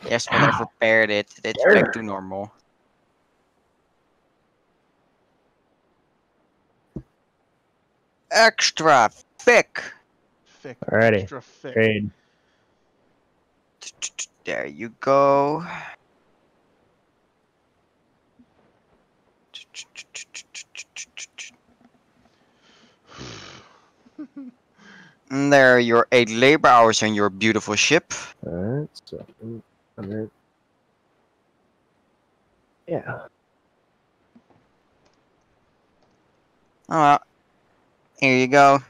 Yes, but I've repaired it. It's back to normal. Extra thick. Thick. Alrighty. Extra thick. trade. There you go. And there are your 8 labor hours on your beautiful ship. Alright, so 100. Yeah. Oh, well. Here you go.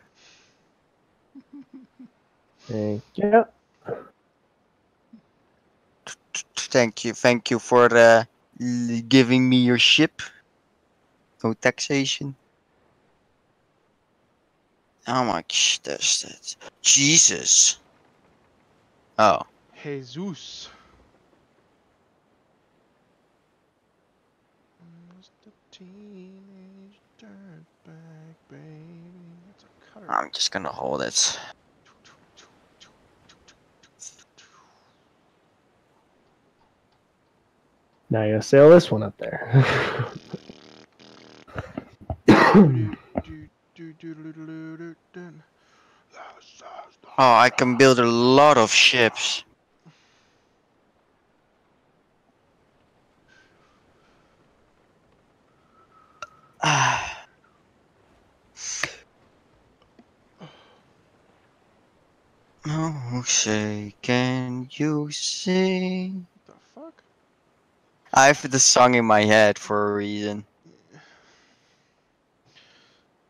Thank you. Thank you for giving me your ship. No taxation. How much does that? Jesus. Oh. Jesus. The teenage dirtbag baby. That's a cutter. I'm just gonna hold it. Now you gotta sail this one up there. Oh, I can build a lot of ships. Oh, say, can you sing? What the fuck? I have the song in my head for a reason.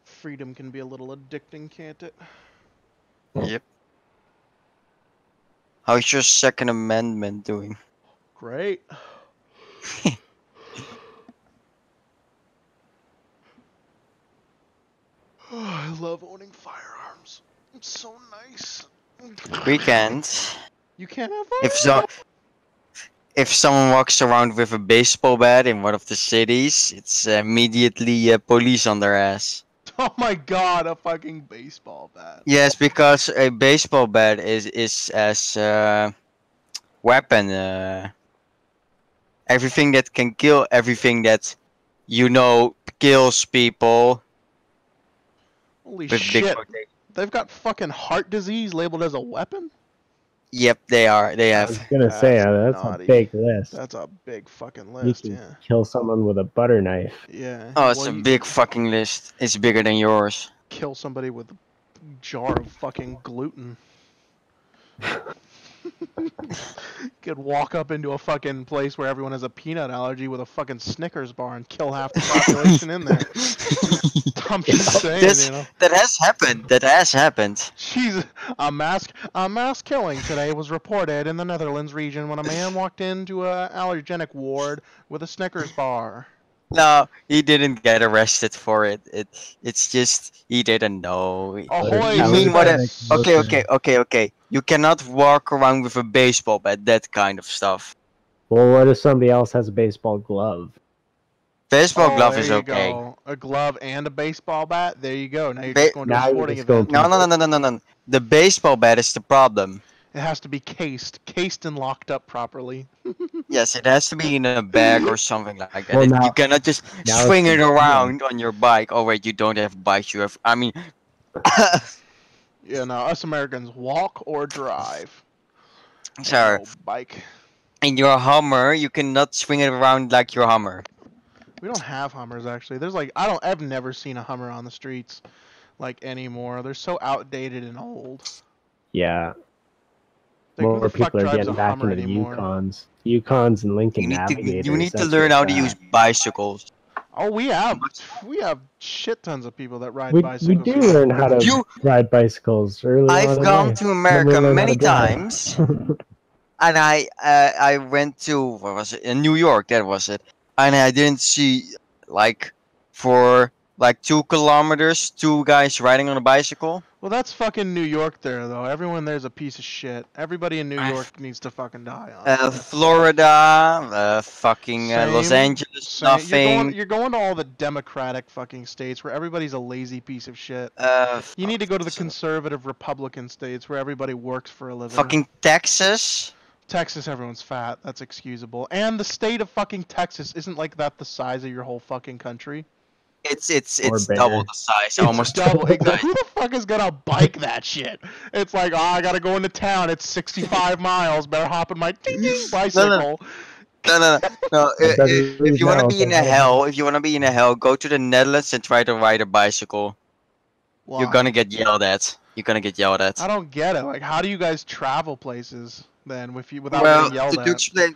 Freedom can be a little addicting, can't it? Yep. How's your Second Amendment doing? Great. I love owning firearms. It's so nice. Weekend. You can't have firearms. If someone walks around with a baseball bat in one of the cities, it's immediately police on their ass. Oh my god, a fucking baseball bat. Yes, because a baseball bat is as weapon. Everything that can kill, everything that kills people. Holy with shit. They've got fucking heart disease labeled as a weapon? Yep, they are. They have. I was gonna say that's naughty. a big list. That's a big fucking You list, can yeah. kill someone with a butter knife. Yeah. Oh, it's a big fucking list. It's bigger than yours. Kill somebody with a jar of fucking gluten. Could walk up into a fucking place where everyone has a peanut allergy with a fucking Snickers bar and kill half the population in there. I'm just saying, you know. That has happened. That has happened. Jeez, a mass killing today was reported in the Netherlands region when a man walked into an allergenic ward with a Snickers bar. No, he didn't get arrested for it. It's just he didn't know. Ahoy, You mean what? Lucas. Okay. You cannot walk around with a baseball bat. That kind of stuff. Well, what if somebody else has a baseball glove? Baseball glove there is you okay. go. A glove and a baseball bat. There you go. Now you're just going to a sporting event. No. The baseball bat is the problem. It has to be cased and locked up properly. Yes, it has to be in a bag or something like that. Well, now- you cannot just now swing it's- it around on your bike. Oh wait, you don't have bikes. You have. I mean. Yeah, no, us Americans walk or drive. Sir, No bike. in your Hummer, you cannot swing it around like your Hummer. We don't have Hummers actually. There's like I've never seen a Hummer on the streets like anymore. They're so outdated and old. Yeah. Like, who More the fuck people are drives getting a back Hummer into the anymore? Yukons and Lincoln Navigators. You need to that's learn what's how to at. use bicycles. Oh, we have shit tons of people that ride We bicycles. do learn how to ride bicycles early on I've in gone life. to Never America learned how many to drive. times, and I went to what was it in New York? That was it, and I didn't see for 2 kilometers 2 guys riding on a bicycle. Well, that's fucking New York there, though. Everyone there's a piece of shit. Everybody in New York needs to fucking die. Florida, fucking Los Same. Angeles, nothing. You're going to all the Democratic fucking states where everybody's a lazy piece of shit. You need to go to the conservative Republican states where everybody works for a living. Fucking Texas. Texas, everyone's fat. That's excusable. And the state of fucking Texas isn't like that the size of your whole fucking country. It's bigger. double the size, It's almost double. the size. Who the fuck is gonna bike that shit? It's like, I gotta go into town. It's 65 miles. Better hop in my bicycle. No. If you want to be in a hell, go to the Netherlands and try to ride a bicycle. Why? You're gonna get yelled at. I don't get it. Like, how do you guys travel places then without getting yelled at?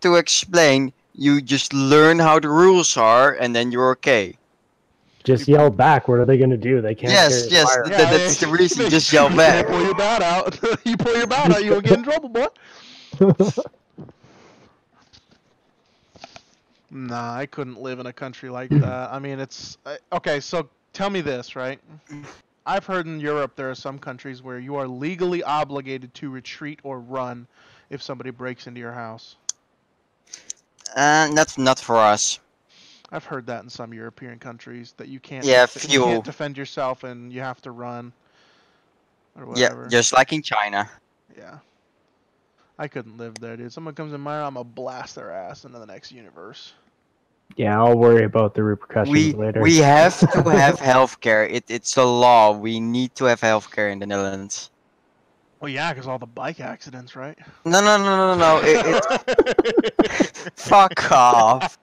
To explain, you just learn how the rules are, and then you're okay. Just yell back. What are they going to do? They can't. Yes. That's the reason. Just yell back. You pull your bat out. You pull your bat out, you'll get in trouble, boy. Nah, I couldn't live in a country like that. I mean, it's okay. So tell me this, right? I've heard in Europe there are some countries where you are legally obligated to retreat or run if somebody breaks into your house. That's not for us. I've heard that in some European countries that you can't. Yeah, you can't defend yourself and you have to run. Or whatever. Yeah, just like in China. Yeah. I couldn't live there, dude. Someone comes in my room, I'm gonna blast their ass into the next universe. Yeah, I'll worry about the repercussions later. We have to have healthcare. It's a law. We need to have healthcare in the Netherlands. Well, yeah, because all the bike accidents, right? No. Fuck off.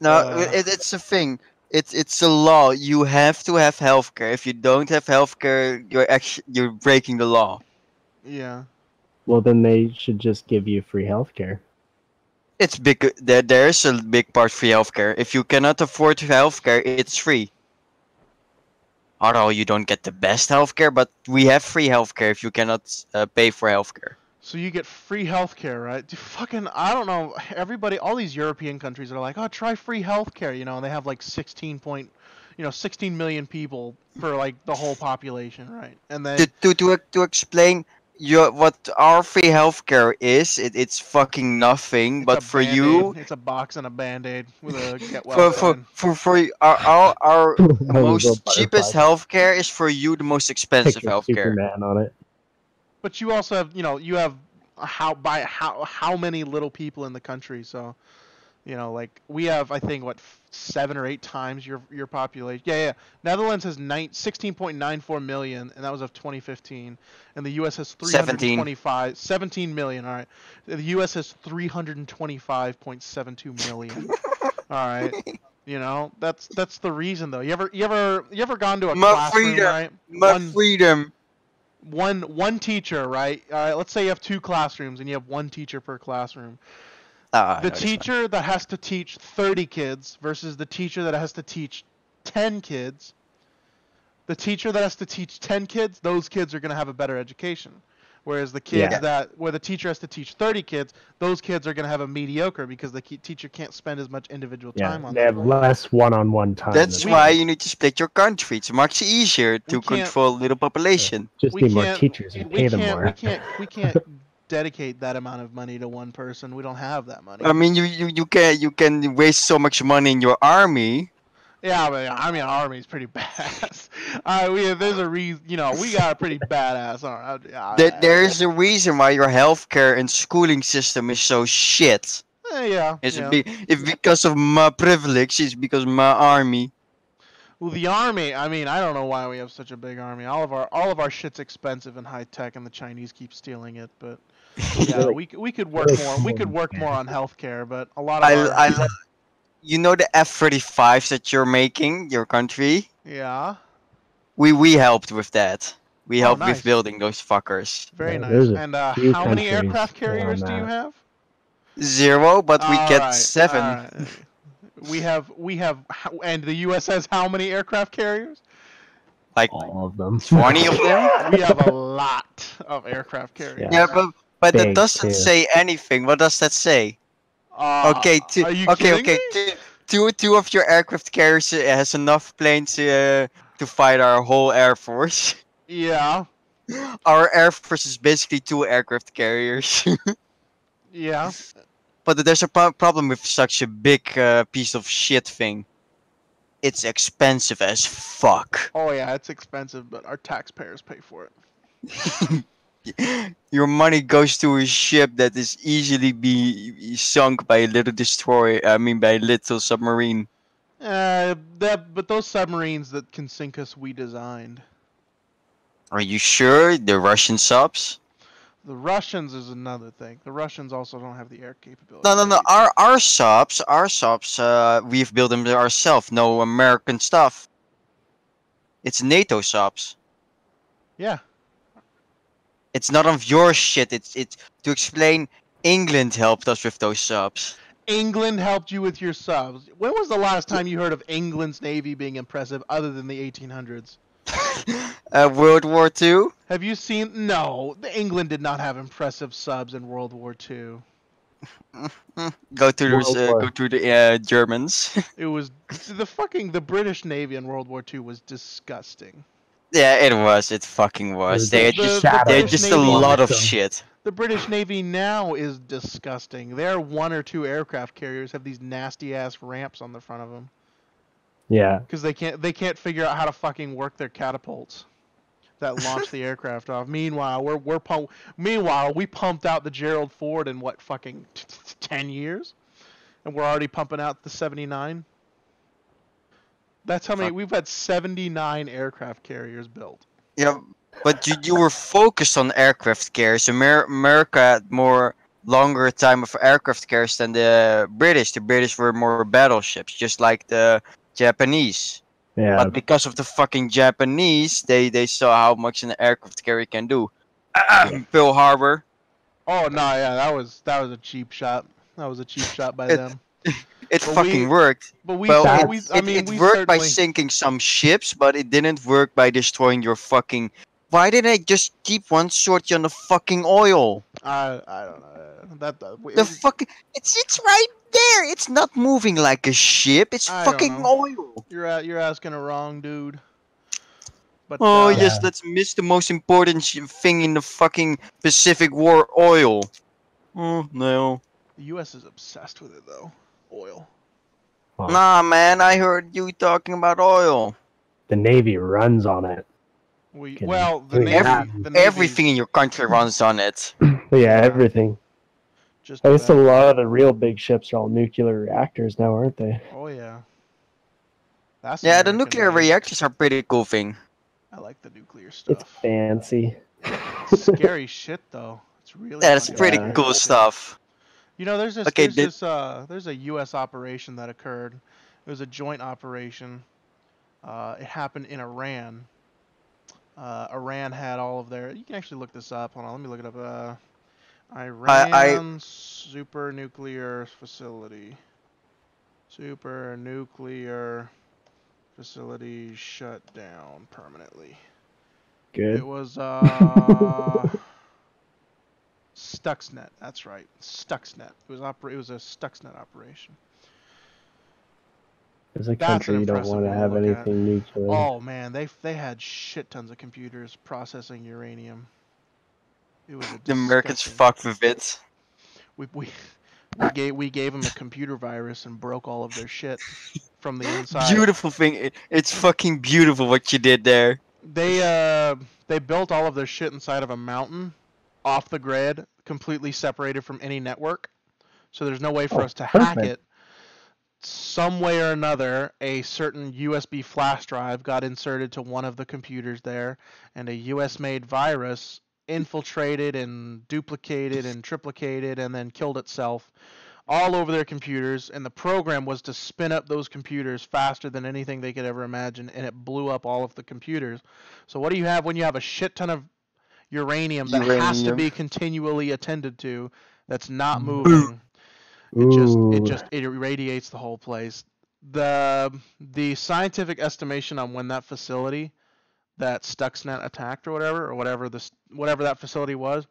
No, it's a thing. It's a law. You have to have healthcare. If you don't have healthcare, you're breaking the law. Yeah. Well, then they should just give you free healthcare. It's big. There is a big part free healthcare. If you cannot afford healthcare, it's free. Although you don't get the best healthcare, but we have free healthcare if you cannot pay for healthcare. So you get free healthcare, right? Fucking, I don't know. Everybody, all these European countries are like, oh, try free healthcare, you know, and they have like 16 million people for like the whole population, right? And then to explain what our free healthcare is, it's fucking nothing. But for you, it's a box and a band-aid with a get well sign. For our most cheapest healthcare is for you the most expensive healthcare. Superman on it. But you also have, you have how many little people in the country, so, like we have, I think, 7 or 8 times your population. Yeah. Netherlands has 16.94 million, and that was of 2015. And the U.S. has 17 million. All right. The U.S. has 325.72 million. All right. You know, that's the reason though. You ever gone to a My classroom, freedom, right? my freedom. One teacher, right? Let's say you have 2 classrooms and you have 1 teacher per classroom. Ah, The no, that's fine. teacher that has to teach 30 kids versus the teacher that has to teach 10 kids. The teacher that has to teach 10 kids, those kids are going to have a better education. Whereas the kids where the teacher has to teach 30 kids, those kids are going to have a mediocre because the teacher can't spend as much individual time on they them. have less one-on-one time. That's why you need to split your country. It's much easier to control little population. Just need more teachers and pay them more. We can't dedicate that amount of money to one person. We don't have that money. I mean, you can waste so much money in your army. Yeah, but I mean, our army's pretty badass. There's a reason, you know, we got a pretty badass army. There's a reason why your healthcare and schooling system is so shit. Yeah. It's because of my privilege. It's because of my army. Well, the army. I mean, I don't know why we have such a big army. All of our shit's expensive and high tech, and the Chinese keep stealing it. But yeah, we could work more. We could work more on healthcare, but a lot of you know the F-35s that you're making, your country? Yeah. We helped with that. We helped nice. with building those fuckers. Very nice. And how many aircraft carriers do you have? 0, but we get 7. Right. We have, and the U.S. has how many aircraft carriers? Like all of them. 20 of them? We have a lot of aircraft carriers. Yeah, but that doesn't say anything. What does that say? Okay, two of your aircraft carriers has enough planes to fight our whole air force. Yeah. Our air force is basically 2 aircraft carriers. Yeah. But there's a problem with such a big piece of shit thing. It's expensive as fuck. Oh yeah, it's expensive, but our taxpayers pay for it. Your money goes to a ship that is easily be sunk by a little destroyer. I mean, by a little submarine. But those submarines that can sink us, we designed. Are you sure? The Russian subs? The Russians is another thing. The Russians also don't have the air capability. No. Our subs, we've built them ourselves. No American stuff. It's NATO subs. Yeah. It's not of your shit. It's to explain. England helped us with those subs. England helped you with your subs. When was the last time you heard of England's navy being impressive, other than the 1800s? World War II. Have you seen? No, England did not have impressive subs in World War II. Go to the Germans. It was the British Navy in World War II was disgusting. Yeah, it was. It fucking was. They're just a lot of shit. The British Navy now is disgusting. Their 1 or 2 aircraft carriers have these nasty ass ramps on the front of them. Yeah. Because they can't figure out how to fucking work their catapults that launch the aircraft off. Meanwhile, we pumped out the Gerald Ford in what fucking 10 years, and we're already pumping out the 79. That's how many we've had. 79 aircraft carriers built. Yeah, but you were focused on aircraft carriers. America had more longer time of aircraft carriers than the British. The British were more battleships, just like the Japanese. Yeah. But because of the fucking Japanese, they saw how much an aircraft carrier can do. Pearl Harbor. Oh no, yeah, that was a cheap shot. That was a cheap shot by them. It fucking worked. But it worked by sinking some ships, but it didn't work by destroying your fucking. Why didn't I just keep one sortie on the fucking oil? I don't know. The fucking it's right there. It's not moving like a ship. It's fucking oil. You're asking a wrong dude. But, yes, let's miss the most important thing in the fucking Pacific War: oil. Oh no. The U.S. is obsessed with it though. Oil. Wow. Nah, man, I heard you talking about oil. The Navy runs on it. Everything in your country runs on it. Yeah, everything. Just I guess a lot of the real big ships are all nuclear reactors now, aren't they? Oh yeah. The nuclear reactors are pretty cool thing. I like the nuclear stuff. It's fancy. It's scary shit though. It's really. Yeah, it's pretty cool stuff. You know, there's a U.S. operation that occurred, It was a joint operation. It happened in Iran. Iran had all of their. You can actually look this up. Hold on, let me look it up. Iran super nuclear facility. Super nuclear facility shut down permanently. Good. It was Stuxnet. That's right, Stuxnet. It was a Stuxnet operation. As a country, you don't want to have anything nuclear. Oh man, they had shit tons of computers processing uranium. It was a the Americans fucked with it. We gave them a computer virus and broke all of their shit from the inside. Beautiful thing. It's fucking beautiful what you did there. They built all of their shit inside of a mountain, off the grid, completely separated from any network. So there's no way for us to hack it. Some way or another, a certain USB flash drive got inserted to one of the computers there, and a US-made virus infiltrated and duplicated and triplicated and then killed itself all over their computers. And the program was to spin up those computers faster than anything they could ever imagine, and it blew up all of the computers. So what do you have when you have a shit ton of uranium that has to be continually attended to, that's not moving? It irradiates the whole place. The scientific estimation on when that facility, that Stuxnet attacked or whatever that facility was,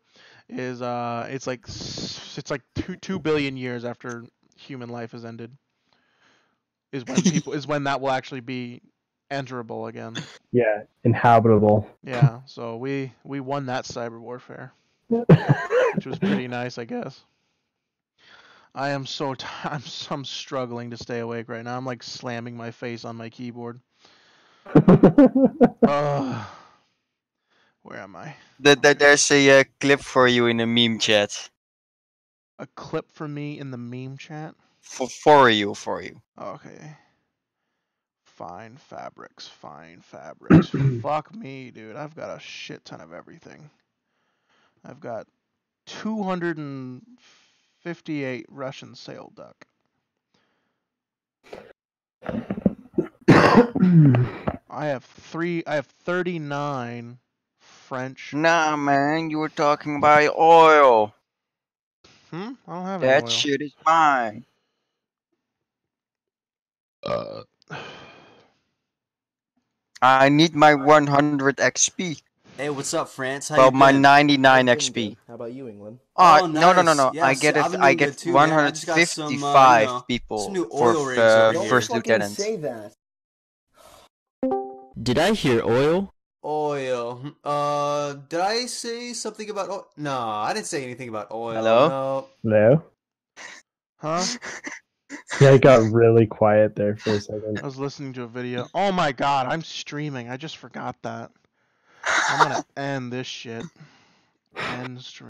is it's like 2 billion years after human life has ended. Is when that will actually be enterable again. Yeah, inhabitable. Yeah, so we won that cyber warfare, which was pretty nice, I guess. I'm struggling to stay awake right now. I'm like slamming my face on my keyboard. Where am I? There's a clip for you in the meme chat. A clip for me in the meme chat? For you. Okay. Fine fabrics. Fuck me, dude. I've got a shit ton of everything. I've got 258 Russian sail duck. I have 39 French. Nah, man, you were talking about oil. I don't have any oil. That shit is mine. I need my 100 XP. Hey, what's up, France? How well, you been? my 99 XP. Good. How about you, England? Oh, nice. No. Yeah, I get I get 155 people some new for oil rigs over here. first lieutenant. Say that. Did I hear oil? Oil. Did I say something about oil? No, I didn't say anything about oil. Hello? No. Huh? Yeah, it got really quiet there for a second. I was listening to a video. Oh my god, I'm streaming. I just forgot that. I'm gonna end this shit. End stream.